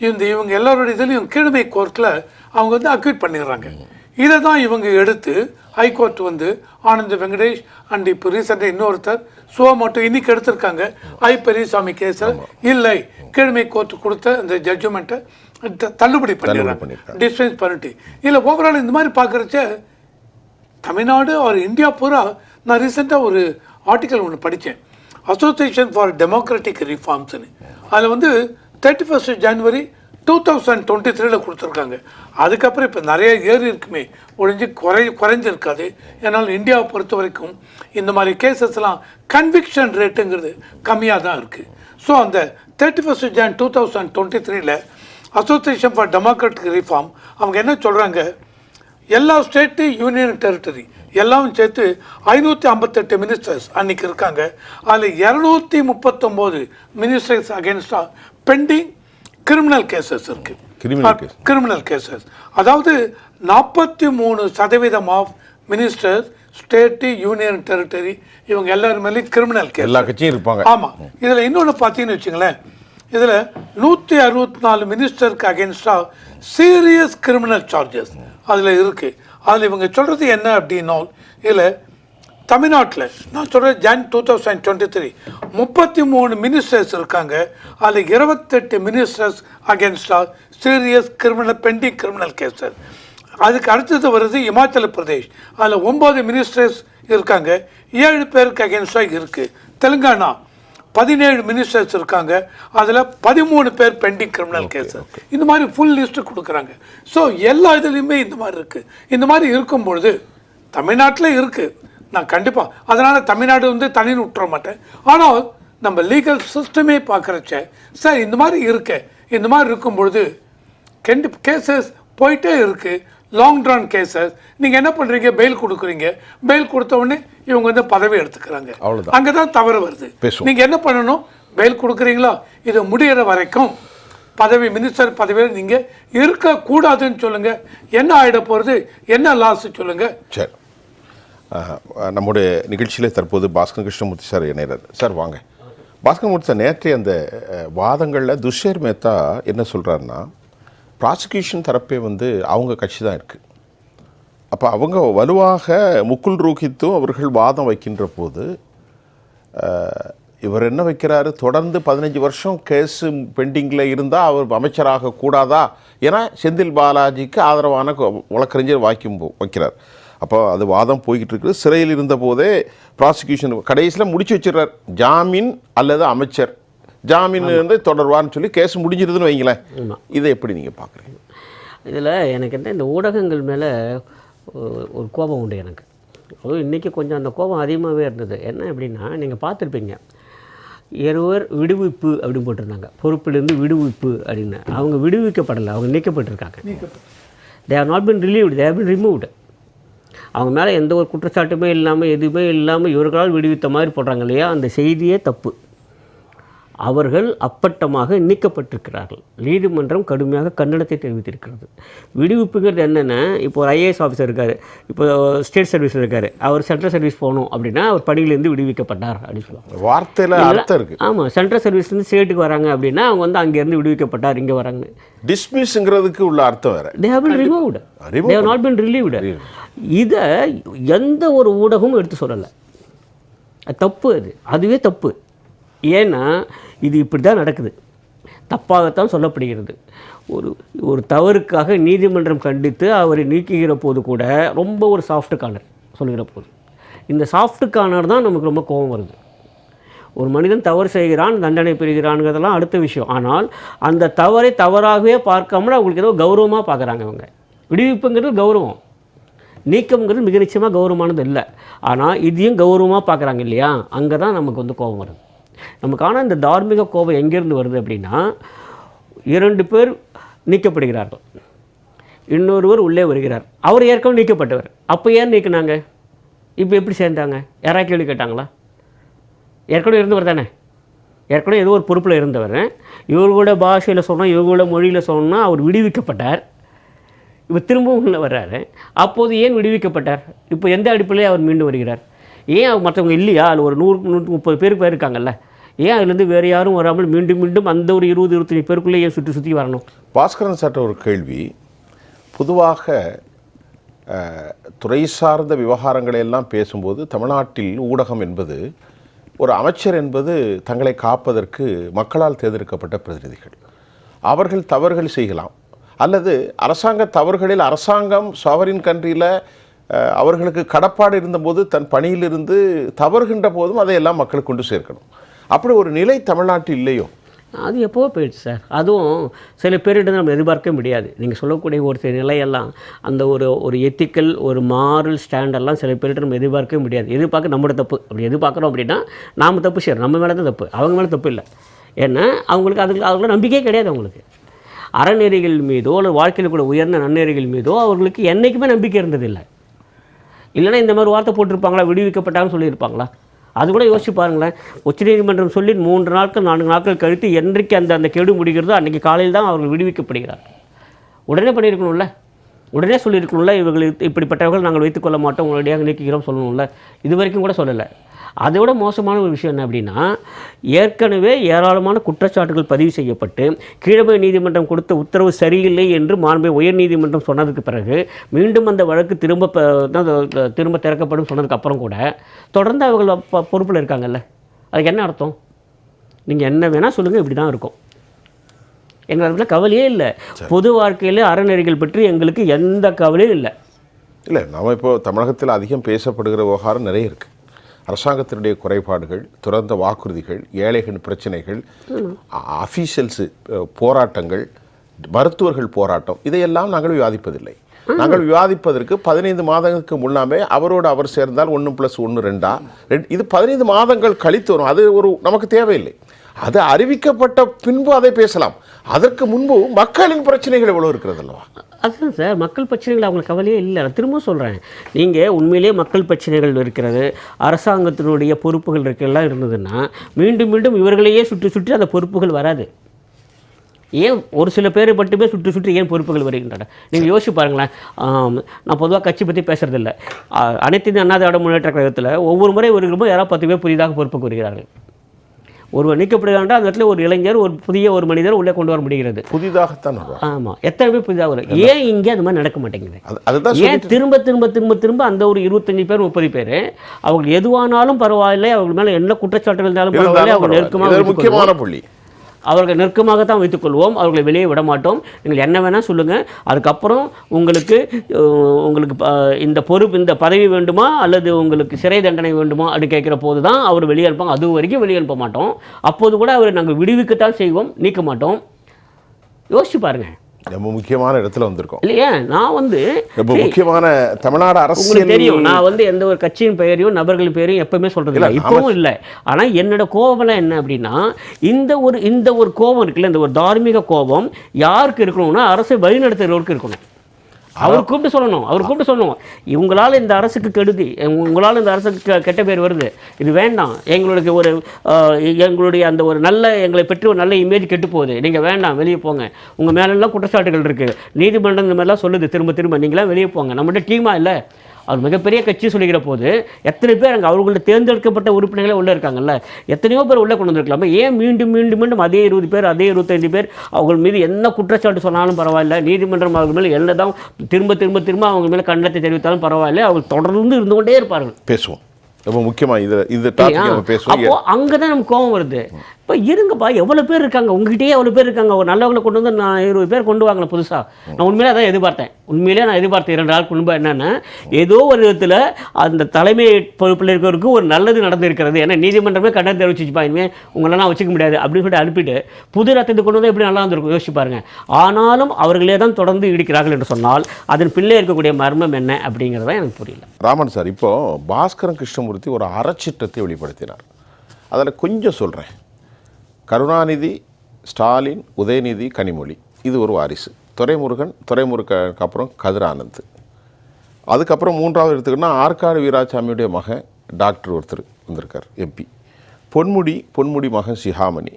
இவங்க எல்லாரோட இதுலையும் கீழமை கோர்ட்டில் அவங்க வந்து அக்யூட் பண்ணிடுறாங்க. இதை தான் இவங்க எடுத்து ஹைகோர்ட் வந்து ஆனந்த் வெங்கடேஷ் அண்ட் இப்போ ரீசெண்டாக இன்னொருத்தர் சுவாமோட்டோ இன்னைக்கு எடுத்திருக்காங்க பெரியசாமி கேஸில். இல்லை, கீழமை கோர்ட்டு கொடுத்த அந்த ஜட்ஜ்மெண்ட்டை தள்ளுபடி பண்ணிடுறாங்க, டிஸ்பென்ஸ் பண்ணிட்டு. இல்லை ஓவரால் இந்த மாதிரி பார்க்குறச்ச தமிழ்நாடு ஒரு இந்தியா பூரா, நான் ரீசெண்டாக ஒரு ஆர்டிக்கல் ஒன்று படித்தேன், அசோசியேஷன் ஃபார் டெமோக்ராட்டிக் ரிஃபார்ம்ஸ்னு. அதில் வந்து 31 ஜனவரி 2023 கொடுத்துருக்காங்க. அதுக்கப்புறம் இப்போ நிறைய ஏறி இருக்குமே ஒழிஞ்சு குறைஞ்சிருக்காது. ஏன்னால் இந்தியாவை பொறுத்த வரைக்கும் இந்த மாதிரி கேசஸ்லாம் கன்விக்ஷன் ரேட்டுங்கிறது கம்மியாக தான் இருக்குது. ஸோ அந்த 31 John 2023 association for democratic reform அவங்க என்ன சொல்கிறாங்க, எல்லா ஸ்டேட்டு யூனியன் டெரிட்டரி எல்லாம் சேர்த்து 558 மினிஸ்டர்ஸ் அன்றைக்கி இருக்காங்க. அதில் 239 மினிஸ்டர்ஸ் அகேன்ஸ்டாக பெண்டிங் கிரிமினல் கேசஸ் இருக்குது. கிரிமினல் கேசஸ், அதாவது 43% of ministers state union territory இவங்க எல்லாருமே கிரிமினல் கேஸ், எல்லா கட்சியும் இருப்பாங்க. ஆமாம். இதில் இன்னொன்று பார்த்தீங்கன்னு வச்சுங்களேன், இதில் 164 மினிஸ்டருக்கு அகேன்ஸ்டாக சீரியஸ் கிரிமினல் சார்ஜஸ் அதில் இருக்குது. அதில் இவங்க சொல்கிறது என்ன அப்படின்னா, இதில் தமிழ்நாட்டில் நான் சொல்கிறேன் ஜான் 2023 33 மினிஸ்டர்ஸ் இருக்காங்க. அதில் 28 மினிஸ்டர்ஸ் அகேன்ஸ்டாக serious criminal pending criminal cases. அதுக்கு அடுத்தது வருது இமாச்சல பிரதேஷ், அதில் 9 மினிஸ்டர்ஸ் இருக்காங்க, 7 பேருக்கு அகேன்ஸ்டாக இருக்குது. தெலுங்கானா 17 மினிஸ்டர்ஸ் இருக்காங்க, அதில் 13 பேர் பெண்டிங் கிரிமினல் கேசஸ். இந்த மாதிரி ஃபுல் லிஸ்ட்டு கொடுக்குறாங்க. ஸோ எல்லா இதுலேயுமே இந்த மாதிரி இருக்குது. இந்த மாதிரி இருக்கும்பொழுது தமிழ்நாட்டில் இருக்குது, நான் கண்டிப்பாக அதனால் தமிழ்நாடு வந்து தனின்னு விட்டுற மாட்டேன். ஆனால் நம்ம லீகல் சிஸ்டமே பார்க்குறச்ச சார் இந்த மாதிரி இருக்கு, இந்த மாதிரி இருக்கும்பொழுது கேசஸ் போயிட்டே இருக்குது, லாங் ட்ரான் கேசஸ். நீங்கள் என்ன பண்ணுறீங்க, பெயில் கொடுக்குறீங்க, பெயில் கொடுத்த உடனே இவங்க வந்து பதவி எடுத்துக்கிறாங்க. அங்கே தான் தவறு வருது. நீங்கள் என்ன பண்ணணும், பெயில் கொடுக்குறீங்களா, இது முடிகிற வரைக்கும் பதவி மினிஸ்டர் பதவியில் நீங்கள் இருக்கக்கூடாதுன்னு சொல்லுங்கள். என்ன ஆகிட போகிறது, என்ன லாஸ் சொல்லுங்கள். சரி, நம்முடைய நிகழ்ச்சியிலே தற்போது பாஸ்கர் கிருஷ்ணமூர்த்தி சார் இணைகிறார். சார் வாங்க. பாஸ்கர் மூர்த்தி சார், நேற்றைய அந்த வாதங்களில் துஷேர் மேத்தா என்ன சொல்கிறாருன்னா, ப்ராசிக்யூஷன் தரப்பே வந்து அவங்க கட்சி தான் இருக்குது. அப்போ அவங்க வலுவாக முகுல் ரோஹித்தும் அவர்கள் வாதம் வைக்கின்ற போது இவர் என்ன வைக்கிறாரு, தொடர்ந்து 15 வருஷம் கேஸு பெண்டிங்கில் இருந்தால் அவர் அமைச்சராக கூடாதா, ஏன்னா செந்தில் பாலாஜிக்கு ஆதரவான வழக்கறிஞர் வைக்கிறார். அப்போ அது வாதம் போய்கிட்டு இருக்குது. சிறையில் இருந்த போதே ப்ராசிக்யூஷன் கடைசியில் முடிச்சு வச்சிடறார், ஜாமீன் அல்லது அமைச்சர் ஜாமீன் வந்து தொடர்வான்னு சொல்லி கேஸ் முடிஞ்சிருதுன்னு வைங்களேன். இதை எப்படி நீங்கள் பார்க்குறீங்க? இதில் எனக்கு என்ன, இந்த ஊடகங்கள் மேலே ஒரு கோபம் உண்டு எனக்கு. அதுவும் இன்றைக்கி கொஞ்சம் அந்த கோபம் அதிகமாகவே இருந்தது. என்ன அப்படின்னா, நீங்கள் பார்த்துருப்பீங்க, இருவர் விடுவிப்பு அப்படின்னு போட்டிருந்தாங்க, பொறுப்பிலிருந்து விடுவிப்பு அப்படின்னு. அவங்க விடுவிக்கப்படலை, அவங்க நீக்கப்பட்டிருக்காங்க. They have not been relieved, they have been removed. அவங்க மேலே எந்த ஒரு குற்றச்சாட்டுமே இல்லாமல் எதுவுமே இல்லாமல் இவர்களால் விடுவித்த மாதிரி போடுறாங்க இல்லையா, அந்த செய்தியே தப்பு. அவர்கள் அப்பட்டமாக நீக்கப்பட்டிருக்கிறார்கள். நீதிமன்றம் கடுமையாக கண்டனத்தை தெரிவித்திருக்கிறது. விடுவிப்புங்கிறது என்னென்னா, இப்போ ஒரு ஐஏஎஸ் ஆஃபீஸர் இருக்கார், இப்போ ஸ்டேட் சர்வீஸில் இருக்கார், அவர் சென்ட்ரல் சர்வீஸ் போகணும் அப்படின்னா அவர் பணியிலேருந்து விடுவிக்கப்பட்டார் அப்படின்னு சொல்லுவாங்க. வார்த்தையில் அர்த்தம் இருக்குது. ஆமாம், சென்ட்ரல் சர்வீஸ்லேருந்து ஸ்டேட்டுக்கு வராங்க அப்படின்னா அவங்க வந்து அங்கேருந்து விடுவிக்கப்பட்டார், இங்கே வராங்க. டிஸ்மிஸ்ங்கிறதுக்கு உள்ள அர்த்தம் வேறு. They have been removed, they have not been relieved. இதை எந்த ஒரு ஊடகமும் எடுத்து சொல்லலை. தப்பு, அதுவே தப்பு. ஏன்னா இது இப்படி தான் நடக்குது, தப்பாகத்தான் சொல்லப்படுகிறது. ஒரு தவறுக்காக நீதிமன்றம் கண்டித்து அவரை நீக்குகிற போது கூட ரொம்ப ஒரு சாஃப்ட் கார்னர் சொல்லுகிற போது, இந்த சாஃப்ட் கார்னர் தான் நமக்கு ரொம்ப கோபம் வருது. ஒரு மனிதன் தவறு செய்கிறான், தண்டனை பெறுகிறான்ங்கிறதெல்லாம் அடுத்த விஷயம். ஆனால் அந்த தவறை தவறாகவே பார்க்காமல் அவங்களுக்கு ஏதோ கௌரவமாக பார்க்குறாங்க. அவங்க விடுவிப்புங்கிறது கௌரவம், நீக்கம்ங்கிறது மிக நிச்சயமாக கௌரவமானது இல்லை. ஆனால் இதையும் கௌரவமாக பார்க்குறாங்க இல்லையா, அங்கே தான் நமக்கு வந்து கோபம் வருது. நமக்கான இந்த தார்மீக கோபம் எங்கேருந்து வருது அப்படின்னா, 2 பேர் நீக்கப்படுகிறார்கள், இன்னொருவர் உள்ளே வருகிறார், அவர் ஏற்கனவே நீக்கப்பட்டவர். அப்போ ஏன் நீக்கினாங்க, இப்போ எப்படி சேர்ந்தாங்க, யாராவது கேள்வி கேட்டாங்களா? ஏற்கனவே இருந்தவர் தானே, ஏற்கனவே ஏதோ ஒரு பொறுப்பில் இருந்தவர். இவர்களோட பாஷையில் சொன்னால், இவர்களோட மொழியில் சொன்னால் அவர் விடுவிக்கப்பட்டார். இப்போ திரும்பவும் உள்ள வர்றாரு. அப்போது ஏன் விடுவிக்கப்பட்டார்? இப்போ எந்த அடிப்படையில் அவர் மீண்டும் வருகிறார்? ஏன் மற்றவங்க இல்லையா? அது ஒரு 100-130 பேருக்கு இருக்காங்கல்ல, ஏன் அதுலேருந்து வேறு யாரும் வராமல் மீண்டும் மீண்டும் அந்த ஒரு 20-25 பேருக்குள்ளே ஏன் சுற்றி வரணும்? பாஸ்கரன் சார்ட்ட ஒரு கேள்வி. பொதுவாக துறை சார்ந்த விவகாரங்களை எல்லாம் பேசும்போது தமிழ்நாட்டில் ஊடகம் என்பது, ஒரு அமைச்சர் என்பது தங்களை காப்பதற்கு மக்களால் தேர்ந்தெடுக்கப்பட்ட பிரதிநிதிகள். அவர்கள் தவறுகள் செய்யலாம், அல்லது அரசாங்க தவறுகளில் அரசாங்கம் சாவரின் கண்ட்ரியில் அவர்களுக்கு கடப்பாடு இருந்தபோது தன் பணியிலிருந்து தவறுகின்ற போதும் அதையெல்லாம் மக்களுக்கு கொண்டு சேர்க்கணும். அப்படி ஒரு நிலை தமிழ்நாட்டில் இல்லையோ? அது எப்போவோ போயிடுச்சு சார். அதுவும் சில பேரிட நம்ம எதிர்பார்க்க முடியாது. நீங்கள் சொல்லக்கூடிய ஒரு சில நிலையெல்லாம் அந்த ஒரு எத்திக்கல் ஒரு மாரல் ஸ்டாண்டெல்லாம் சில பேரிட்ட நம்ம எதிர்பார்க்கவே முடியாது. எதிர்பார்க்க நம்மளோட தப்பு. அப்படி எதிர்பார்க்குறோம் அப்படின்னா நாம் தப்பு செய்யறோம், நம்ம மேலே தான் தப்பு, அவங்க மேலே தப்பு இல்லை. ஏன்னா அவங்களுக்கு அதுக்குள்ள நம்பிக்கையே கிடையாது. அவங்களுக்கு அறநெறிகள் மீதோ அல்லது வாழ்க்கையில் கூட உயர்ந்த நன்னெறிகள் மீதோ அவர்களுக்கு என்றைக்குமே நம்பிக்கை இருந்ததில்லை. இல்லைன்னா இந்த மாதிரி வார்த்தை போட்டிருப்பாங்களா, விடுவிக்கப்பட்டாங்கன்னு சொல்லியிருப்பாங்களா? அது கூட யோசிச்சு பாருங்களேன். உச்சநீதிமன்றம் சொல்லி 3 நாட்கள் 4 நாட்கள் கழித்து என்றைக்கு அந்த கெடு முடிகிறதோ அன்றைக்கி காலையில் தான் அவர்கள் விடுவிக்கப்படுகிறார். உடனே பண்ணியிருக்கணும்ல, உடனே சொல்லியிருக்கணும்ல, இவர்கள் இப்படிப்பட்டவர்கள் நாங்கள் வைத்துக்கொள்ள மாட்டோம், உடனடியாக நீக்கிக்கிறோம் சொல்லணும்ல. இது வரைக்கும் கூட சொல்லலை. அதை விட மோசமான ஒரு விஷயம் என்ன அப்படின்னா, ஏற்கனவே ஏராளமான குற்றச்சாட்டுகள் பதிவு செய்யப்பட்டு கீழமை நீதிமன்றம் கொடுத்த உத்தரவு சரியில்லை என்று மாண்புமிகு உயர் நீதிமன்றம் சொன்னதுக்கு பிறகு மீண்டும் அந்த வழக்கு திரும்ப திறக்கப்படும் சொன்னதுக்கு அப்புறம் கூட தொடர்ந்து அவர்கள் பொறுப்பில் இருக்காங்கல்ல. அதுக்கு என்ன அர்த்தம்? நீங்கள் என்ன வேணால் சொல்லுங்கள், இப்படி தான் இருக்கும். எங்களுக்கு கவலையே இல்லை. பொது வாழ்க்கையில் அறநெறிகள் பற்றி எங்களுக்கு எந்த கவலையும் இல்லை. இல்லை, நம்ம இப்போ தமிழகத்தில் அதிகம் பேசப்படுகிற விவகாரம் நிறைய இருக்குது. அரசாங்கத்தினுடைய குறைபாடுகள், துறந்த வாக்குறுதிகள், ஏழைகள் பிரச்சனைகள், அஃபீஷியல்ஸு போராட்டங்கள், மருத்துவர்கள் போராட்டம், இதையெல்லாம் நாங்கள் விவாதிப்பதில்லை. நாங்கள் விவாதிப்பதற்கு 15 மாதங்களுக்கு முன்னாமே அவரோடு அவர் சேர்ந்தால் 1+1 2 இது 15 மாதங்கள் கழித்து வரும். அது நமக்கு தேவையில்லை. அது அறிவிக்கப்பட்ட பின்பு அதை பேசலாம். அதற்கு முன்பு மக்களின் பிரச்சனைகள் எவ்வளோ இருக்கிறது அல்லவா? அதுதான் சார், மக்கள் பிரச்சனைகள் அவங்களுக்கு கவலையே இல்லை. நான் திரும்ப சொல்கிறேன், நீங்கள் உண்மையிலேயே மக்கள் பிரச்சனைகள் இருக்கிறது, அரசாங்கத்தினுடைய பொறுப்புகள் இருக்கலாம் இருந்ததுன்னா மீண்டும் மீண்டும் இவர்களையே சுற்றி அந்த பொறுப்புகள் வராது. ஏன் ஒரு சில பேரை மட்டுமே சுற்றி ஏன் பொறுப்புகள் வருகின்றன? நீங்கள் யோசிச்சு பாருங்களேன். நான் பொதுவாக கட்சி பற்றி பேசுகிறதில்ல. அனைத்து இந்திய அண்ணா திராவிட முன்னேற்ற கழகத்தில் ஒவ்வொரு முறை வருகிறப்போ யாராவது 10 பேர் புதிதாக பொறுப்புக்கு வருகிறார்கள். ஒருவர் நீக்கப்படுகிறாண்டா அந்த இடத்துல ஒரு இளைஞர், ஒரு புதிய ஒரு மனிதர் உள்ளே கொண்டு வர முடிகிறது. புதிதாகத்தான். ஆமாம், எத்தனை பேர் புதிதாக வரும்? ஏன் இங்கே அது மாதிரி நடக்க மாட்டேங்குது? ஏன் திரும்ப அந்த ஒரு 25 பேர் 30 பேர் அவங்க எதுவானாலும் பரவாயில்லை, அவங்க மேலே என்ன குற்றச்சாட்டுகள் இருந்தாலும் பரவாயில்லை, அவங்க நெருக்கமாக முக்கியமான புள்ளி அவர்கள் நெருக்கமாகத்தான் வைத்துக்கொள்வோம். அவர்களை வெளியே விட மாட்டோம். நீங்கள் என்ன வேணால் சொல்லுங்கள். அதுக்கப்புறம் உங்களுக்கு இந்த பதவி வேண்டுமா அல்லது உங்களுக்கு சிறை தண்டனை வேண்டுமா அப்படி கேட்குற போது தான் அவர் வெளியே அனுப்பாங்க. அது வரைக்கும் வெளியே அனுப்ப மாட்டோம். அப்போது கூட அவரை நாங்கள் விடுவிக்கத்தான் செய்வோம், நீக்க மாட்டோம். யோசிச்சு பாருங்கள். ரொம்ப முக்கியமான இடத்துல வந்திருக்கோம் இல்லையா? நான் ரொம்ப முக்கியமான தமிழ்நாடு அரசு உங்களுக்கு தெரியும். நான் எந்த ஒரு கட்சியின் பெயரையும் நபர்களின் பெயரையும் எப்பவுமே சொல்றது இல்லை, இப்பவும் இல்லை. ஆனால் என்னோட கோபம்லாம் என்ன அப்படின்னா, இந்த ஒரு கோபம் இருக்குல்ல, இந்த ஒரு தார்மீக கோபம் யாருக்கு இருக்கணும்னா அரசை வழிநடத்துகிறவருக்கு இருக்கணும். அவர் கூப்பிட்டு சொல்லணும், இவங்களால் இந்த அரசுக்கு கெடுதி, உங்களால் இந்த அரசுக்கு கெட்ட பேர் வருது, இது வேண்டாம், எங்களுடைய அந்த ஒரு நல்ல எங்களை பற்றி ஒரு நல்ல இமேஜ் கெட்டு போகுது, நீங்கள் வேண்டாம், வெளியே போங்க, உங்கள் மேலெல்லாம் குற்றச்சாட்டுகள் இருக்குது, நீதிமன்றம் இந்த மாதிரிலாம் சொல்லுது திரும்ப நீங்களாம் வெளியே போங்க. நம்மகிட்ட டீமா இல்லை, அவர் மிகப்பெரிய கட்சி சொல்லிக்கிற போது எத்தனை பேர் அங்கே அவர்களோட தேர்ந்தெடுக்கப்பட்ட உறுப்பினர்களே உள்ளே இருக்காங்கல்ல, எத்தனையோ பேர் உள்ளே கொண்டு வந்திருக்கலாமா? ஏன் மீண்டும் அதே 20 பேர் அதே 25 பேர் அவர்கள் மீது என்ன குற்றச்சாட்டு சொன்னாலும் பரவாயில்ல, நீதிமன்றம் அவர்கள் மேலே என்ன தான் திரும்ப அவங்க மேலே கண்டனத்தை தெரிவித்தாலும் பரவாயில்ல, அவர்கள் தொடர்ந்து இருந்து கொண்டே இருப்பார்கள். பேசுவோம். ரொம்ப முக்கியமாக இந்த டாபிக் நம்ம பேசுவோம். அப்போ அங்கே தான் நமக்கு கோபம் வருது. இப்போ இருங்கப்பா, எவ்வளோ பேர் இருக்காங்க உங்ககிட்டயே, எவ்வளோ பேர் இருக்காங்க, ஒரு நல்லவங்களை கொண்டு வந்து நான் 20 பேர் கொண்டு வாங்கல புதுசாக. நான் உண்மையிலே அதான் எதிர்பார்த்தேன். நான் எதிர்பார்த்தேன் 2 நாள் முன்பு என்னென்னா, ஏதோ ஒரு விதத்தில் அந்த தலைமை பொறுப்பில் இருக்கிறவருக்கு ஒரு நல்லது நடந்திருக்கிறது. ஏன்னா நீதிமன்றமே கண்டனம் தெரிவிச்சுப்பா, இனிமேல் உங்களெல்லாம் வச்சுக்க முடியாது அப்படின்னு சொல்லிட்டு அனுப்பிட்டு புது ரத்தத்தை கொண்டு வந்து எப்படி நல்லா இருந்திருக்கும் யோசிச்சு பாருங்கள். ஆனாலும் அவர்களே தான் தொடர்ந்து இடிக்கிறார்கள் என்று சொன்னால் அதன் பிள்ளை இருக்கக்கூடிய மர்மம் என்ன அப்படிங்கிறத எனக்கு புரியல. ராமன் சார், இப்போது பாஸ்கரன் கிருஷ்ணமூர்த்தி ஒரு அறச்சிட்டத்தை வெளிப்படுத்தினார். அதில் கொஞ்சம் சொல்கிறேன். கருணாநிதி, ஸ்டாலின், உதயநிதி, கனிமொழி, இது ஒரு வாரிசு. துரைமுருகனுக்கு அப்புறம் கதிரானந்த். அதுக்கப்புறம் 3வது எடுத்துக்கிட்டோன்னா ஆற்காடு வீராசாமியுடைய மகன் டாக்டர் ஒருத்தர் வந்திருக்கார், எம்பி. பொன்முடி மகன் சிகாமணி.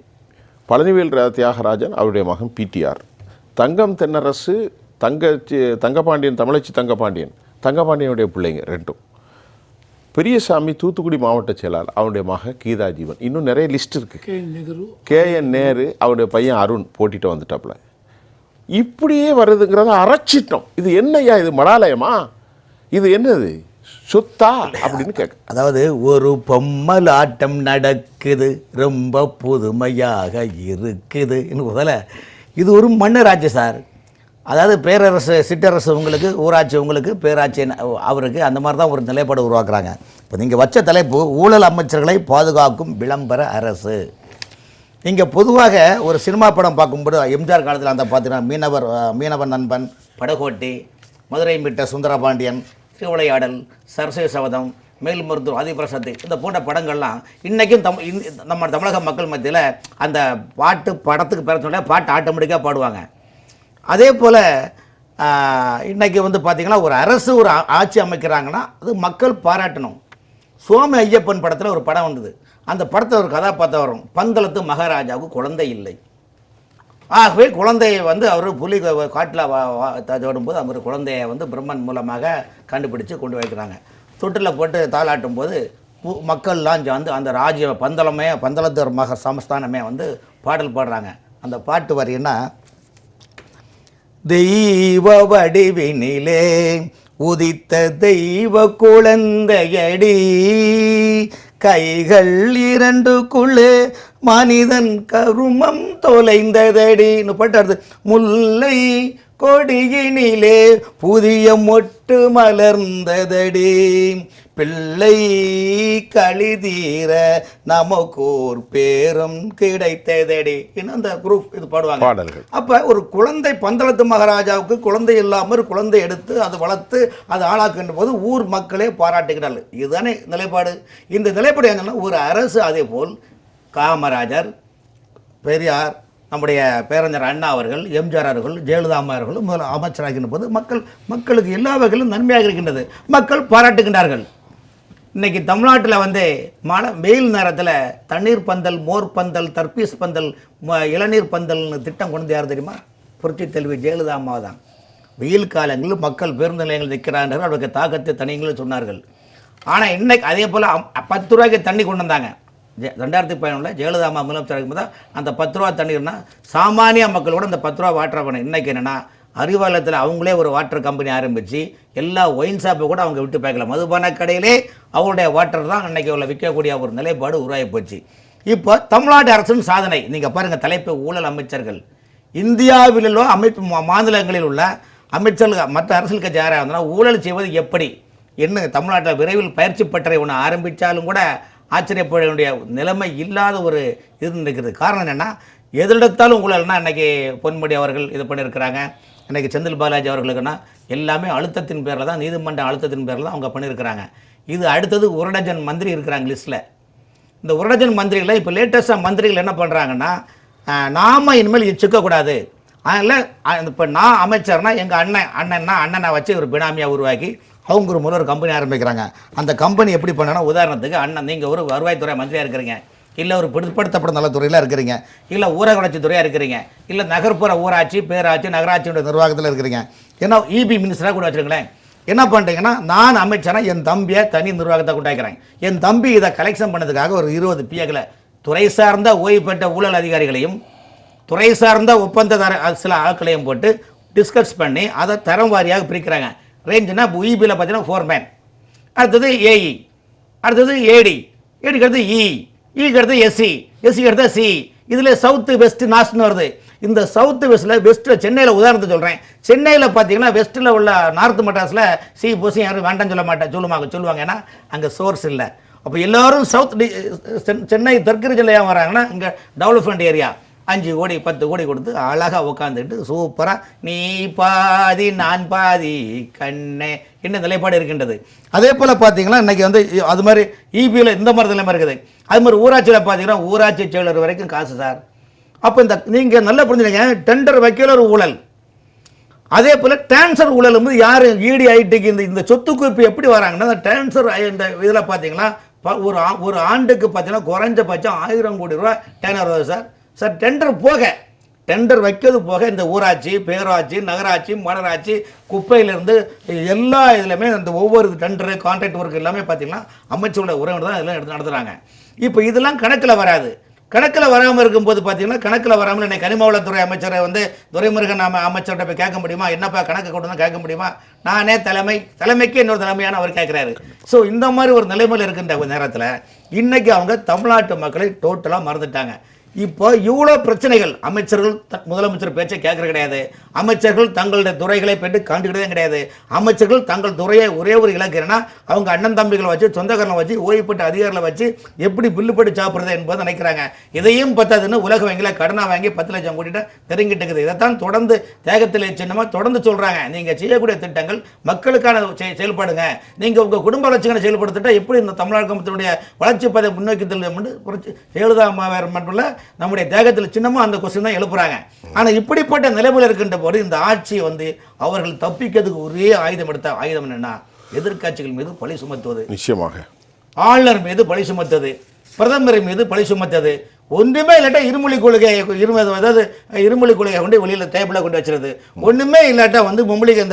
பழனிவேல் தியாகராஜன் அவருடைய மகன் பிடிஆர். தங்கம் தென்னரசு, தங்கபாண்டியன், தமிழச்சி தங்கபாண்டியனுடைய பிள்ளைங்க 2. பெரியசாமி தூத்துக்குடி மாவட்ட செயலாளர், அவனுடைய மகன் கீதா ஜீவன். இன்னும் நிறைய லிஸ்ட் இருக்குது. கேஎன் நேரு, அவருடைய பையன் அருண் போட்டிட்டு வந்துட்டாப்புல. இப்படியே வருதுங்கிறத அறச்சிட்டோம். இது என்னையா, இது மடாலயமா, இது என்னது சொத்தா அப்படின்னு கேட்க. அதாவது ஒரு பொம்மல் ஆட்டம் நடக்குது, ரொம்ப புதுமையாக இருக்குது. இன்னும் முதல்ல இது ஒரு மன்னர் ஆட்சி சார். அதாவது பேரரசு சிற்றரசு உங்களுக்கு, ஊராட்சி உங்களுக்கு, பேராட்சி அவருக்கு, அந்த மாதிரி தான் ஒரு நிலைப்பாடு உருவாக்குறாங்க. இப்போ நீங்கள் வச்ச தலைப்பு ஊழல் அமைச்சர்களை பாதுகாக்கும் விளம்பர அரசு. இங்கே பொதுவாக ஒரு சினிமா படம் பார்க்கும்போது எம்ஜிஆர் காலத்தில் அந்த பார்த்தீங்கன்னா மீனவர் நண்பன், படகோட்டி, மதுரை மீட்ட சுந்தரபாண்டியன், திருவிளையாடல், சரஸ்வதி சபதம், மேல் மருத்துவம், அதிபிரசத்து, இந்த போன்ற படங்கள்லாம் இன்றைக்கும் நம்ம தமிழக மக்கள் மத்தியில் அந்த பாட்டு படத்துக்கு பேர சொல்ல பாட்டு ஆட்டோமேட்டிக்காக பாடுவாங்க. அதே போல் இன்றைக்கி வந்து பார்த்திங்கன்னா ஒரு அரசு ஒரு ஆட்சி அமைக்கிறாங்கன்னா அது மக்கள் பாராட்டணும். சுவாமி ஐயப்பன் படத்தில் ஒரு படம் வந்தது. அந்த படத்தில் ஒரு கதாபாத்திரம் வரும், பந்தளத்து மகாராஜாவுக்கு குழந்தை இல்லை. ஆகவே குழந்தையை வந்து அவர் புலி காட்டில் ஓடும்போது அவர் குழந்தையை வந்து பிரம்மன் மூலமாக கண்டுபிடிச்சு கொண்டு வைக்கிறாங்க. தொட்டில் போட்டு தாளாட்டும் போது மக்கள்லாம் வந்து அந்த ராஜ்ய பந்தளத்து மக சமஸ்தானமே வந்து பாடல் பாடுறாங்க. அந்த பாட்டு வரின்னா, தெய்வ வடிவினிலே உதித்த தெய்வ குழந்தையடி, கைகள் இரண்டுக்குள்ளே மனிதன் கருமம் தொலைந்ததடின்னு பாட்டு. முல்லை கொடியினிலே புதிய மொட்டு மலர்ந்ததடி, பிள்ளை கழிதீர நமக்கோர் பேரும் கிடைத்ததடி. இன்னும் அந்த குரூப் இது பாடுவாங்க பாடல்கள். அப்போ ஒரு குழந்தை பந்தளத்து மகாராஜாவுக்கு குழந்தை இல்லாமல் குழந்தை எடுத்து அதை வளர்த்து அதை ஆளாக்குன்ற போது ஊர் மக்களே பாராட்டுகிறார்கள். இதுதானே நிலைப்பாடு. இந்த நிலைப்பாடு என்னன்னா ஒரு அரசு. அதே போல் காமராஜர், பெரியார், நம்முடைய பேரறிஞர் அண்ணா அவர்கள், எம்ஜிஆர் அவர்கள், ஜெயலலிதா அம்மா அவர்களும் முதல் அமைச்சராகின்ற போது மக்களுக்கு எல்லா வகையிலும் நன்மையாக இருக்கின்றது. மக்கள் பாராட்டுகின்றார்கள். இன்றைக்கி தமிழ்நாட்டில் வந்து வெயில் நேரத்தில் தண்ணீர் பந்தல், மோர் பந்தல், தர்பீஸ் பந்தல், இளநீர் பந்தல்னு திட்டம் கொண்டு யார் தெரியுமா? புரட்சி செல்வி ஜெயலலிதா அம்மா தான். வெயில் காலங்களில் மக்கள் பேருந்து நிலையங்கள் நிற்கிறார்கள், அவருக்கு தாக்கத்தை தனிங்களும் சொன்னார்கள். ஆனால் இன்னைக்கு அதே போல் 10 ரூபாய்க்கு தண்ணி கொண்டு வந்தாங்க. 2011 ஜெயலலிதா அம்மா முதலமைச்சர் இருக்கும்போது அந்த 10 ரூபா தண்ணீர்னா சாமானிய மக்களோட அந்த 10 ரூபா வாட்டர் பண்ண. இன்றைக்கி என்னென்னா அறிவாலயத்தில் அவங்களே ஒரு வாட்டர் கம்பெனி ஆரம்பித்து எல்லா ஒயின் ஷாப்பை கூட அவங்க விட்டு பார்க்கல. மதுபான கடையிலே அவங்களுடைய வாட்டர் தான் இன்றைக்கி உள்ள விற்கக்கூடிய ஒரு நிலைப்பாடு உருவாகி போச்சு. இப்போ தமிழ்நாடு அரசின் சாதனை நீங்கள் பாருங்கள். தலைப்பு ஊழல் அமைச்சர்கள். இந்தியாவில் உள்ள மாநிலங்களில் உள்ள அமைச்சர்கள் மற்ற அரசியல் கட்சி யாராக இருந்தாலும் ஊழல் செய்வது எப்படி என்ன தமிழ்நாட்டில் விரைவில் பயிற்சி பட்டறை ஒன்று ஆரம்பித்தாலும் கூட ஆச்சரியப்பட வேண்டிய நிலைமை இல்லாத ஒரு இது இருக்குது. காரணம் என்னென்னா எதிரெடுத்தாலும் ஊழல்னா இன்றைக்கி பொன்முடி அவர்கள் இது பண்ணியிருக்கிறாங்க. இன்றைக்கி செந்தில் பாலாஜி அவர்களுக்குன்னா எல்லாமே அழுத்தத்தின் பேரில் தான், நீதிமன்ற அழுத்தத்தின் பேரில் தான் அவங்க பண்ணியிருக்கிறாங்க. இது அடுத்தது ஒரு டஜன் மந்திரி இருக்கிறாங்க லிஸ்ட்டில். இந்த ஒரு டஜன் மந்திரிகளை இப்போ லேட்டஸ்ட்டாக மந்திரிகள் என்ன பண்ணுறாங்கன்னா, நாம் இனிமேல் இது சிக்கக்கூடாது, அதில் இப்போ நான் அமைச்சர்னா எங்கள் அண்ணனை வச்சு ஒரு பினாமியாக உருவாக்கி அவங்க ஒரு முதல் கம்பெனி ஆரம்பிக்கிறாங்க. அந்த கம்பெனி எப்படி பண்ணனா, உதாரணத்துக்கு அண்ணன் நீங்கள் ஒரு வருவாய்த்துறை மந்திரியாக இருக்கிறீங்க, இல்லை ஒரு பிற்படுத்தப்பட்ட நலத்துறையில் இருக்கிறீங்க, இல்லை ஊரக வளர்ச்சி துறையாக இருக்கிறீங்க, இல்லை நகர்ப்புற ஊராட்சி, பேராட்சி, நகராட்சியோட நிர்வாகத்தில் இருக்கிறீங்க, ஏன்னா இபி மினிஸ்டராக கூட வச்சுருங்களேன். என்ன பண்ணுறீங்கன்னா, நான் அமைச்சனா என் தம்பியை தனி நிர்வாகத்தை கொண்டாக்கிறேன். என் தம்பி இதை கலெக்ஷன் பண்ணதுக்காக ஒரு 20 பிஏக்களை துறை சார்ந்த ஓய்வு பெற்ற ஊழல் அதிகாரிகளையும் துறை சார்ந்த ஒப்பந்ததார சில ஆட்களையும் போட்டு டிஸ்கஸ் பண்ணி அதை தரம் வாரியாக பிரிக்கிறாங்க. ரேஞ்சுனா இபியில் பார்த்தீங்கன்னா ஃபோர்மேன், அடுத்தது ஏஇ, அடுத்தது ஏடிக்கு அடுத்து இக்கு அடுத்து எஸ்சிக்கு அடுத்து சி. இதில் சவுத்து வெஸ்ட் நார்த்னு வருது. இந்த சவுத்து வெஸ்ட்டில் சென்னையில் உதாரணத்தை சொல்கிறேன். சென்னையில் பார்த்தீங்கன்னா வெஸ்ட்டில் உள்ள நார்த் மெட்ராஸில் சி போசி யாரும் வேண்டாம் சொல்லுவாங்க. ஏன்னா அங்கே சோர்ஸ் இல்லை. அப்போ எல்லோரும் சென்னை தெற்கு ஜில்லையாக வராங்கன்னா இங்கே டெவலப்மெண்ட் ஏரியா 5 கோடி 10 கோடி கொடுத்து அழகாக உட்காந்துட்டு சூப்பராக நீ பாதி நான் பாதி கண்ணே என்ன நிலைப்பாடு இருக்கின்றது. அதே போல் பார்த்தீங்கன்னா இன்றைக்கி வந்து அது மாதிரி இபியில் இந்த மாதிரி நிலைமை இருக்குது. அது மாதிரி ஊராட்சியில் பார்த்தீங்கன்னா ஊராட்சி செயலர் வரைக்கும் காசு சார். அப்போ இந்த நீங்கள் நல்லா புரிஞ்சுங்க, டெண்டர் வைக்கல ஒரு ஊழல். அதே போல் டிரான்ஸ்ஃபர் ஊழல் வந்து யார் இடி ஐடிக்கு இந்த சொத்து குவிப்பு எப்படி வராங்கன்னா, இந்த டிரான்ஸ்ஃபர் இந்த இதில் பார்த்தீங்கன்னா ஒரு ஆண்டுக்கு பார்த்தீங்கன்னா குறைஞ்சபட்சம் 1000 கோடி ரூபா டேர்ன் வருது சார். டெண்டர் வைக்கிறது போக இந்த ஊராட்சி, பேராட்சி, நகராட்சி, மாநகராட்சி, குப்பையிலேருந்து எல்லா இதுலையுமே இந்த ஒவ்வொரு டெண்டரு கான்ட்ராக்ட் ஒர்க் எல்லாமே பார்த்தீங்கன்னா அமைச்சரோட உறவு தான் இதெல்லாம் எடுத்து நடத்துகிறாங்க. இப்போ இதெல்லாம் கணக்கில் வராது. கணக்கில் வராமல் இருக்கும்போது பார்த்தீங்கன்னா கணக்கில் வராமல் இன்னைக்கு கனிமவளத்துறை அமைச்சரை வந்து துரைமுருகன் அமைச்சர்கிட்ட போய் கேட்க முடியுமா, என்னப்பா கணக்கு கொண்டு தான் கேட்க முடியுமா? நானே தலைமைக்கு இன்னொரு தலைமையான அவர் கேட்குறாரு. ஸோ இந்த மாதிரி ஒரு நிலைமையில் இருக்கின்ற நேரத்தில் இன்றைக்கி அவங்க தமிழ்நாட்டு மக்களை டோட்டலாக மறந்துட்டாங்க. இப்போ இவ்வளோ பிரச்சனைகள், அமைச்சர்கள் முதலமைச்சர் பேச்சை கேட்கறது கிடையாது, அமைச்சர்கள் தங்களுடைய துறைகளை பெற்று கண்டுக்கிட்டதே கிடையாது, அமைச்சர்கள் தங்கள் துறையை ஒரே ஒரு இலக்குன்னா அவங்க அண்ணன் தம்பிகளை வச்சு சொந்தக்காரங்களை வச்சு ஓய்வு பெற்ற அதிகாரிகளை வச்சு எப்படி பில்லு போட்டு சாப்பிட்றது என்பதை நினைக்கிறாங்க. இதையும் பத்தாதுன்னு உலக வங்கியில் கடனாக வாங்கி 10 லட்சம் கூட்டிட்டு நெருங்கிட்டு இருக்குது. இதைத்தான் தொடர்ந்து தேகத்தில் சின்னமாக தொடர்ந்து சொல்கிறாங்க. நீங்கள் செய்யக்கூடிய திட்டங்கள் மக்களுக்கான செயல்பாடுங்க, நீங்கள் உங்கள் குடும்ப வளர்ச்சிகளை செயல்படுத்திட்டா எப்படி இந்த தமிழகத்தினுடைய வளர்ச்சி பாதை முன்னோக்கி செல்லும் ஜெயலலிதா மட்டும் நம்முடைய தேகத்தில் சின்னமும் அந்த கொஸ்டின் தான் எழுப்புறாங்க. ஆனால் இப்படிப்பட்ட நிலைமையில் இருக்கின்ற போது இந்த ஆட்சியை வந்து அவர்கள் தப்பிக்கிறதுக்கு ஒரே ஆயுதம் எடுத்த ஆயுதம் என்னன்னா எதிர்க்கட்சிகள் மீது பழி சுமத்துவது, நிச்சயமாக ஆளுநர் மீது பழி சுமத்தது, பிரதமர் மீது பழி சுமத்தது. ஒன்றுமே இல்லாட்டா இருமொழி கொள்கை கொண்டு வெளியில் டேபிளை கொண்டு வச்சுருது. ஒன்றுமே இல்லாட்டா வந்து மும்பலிக்கு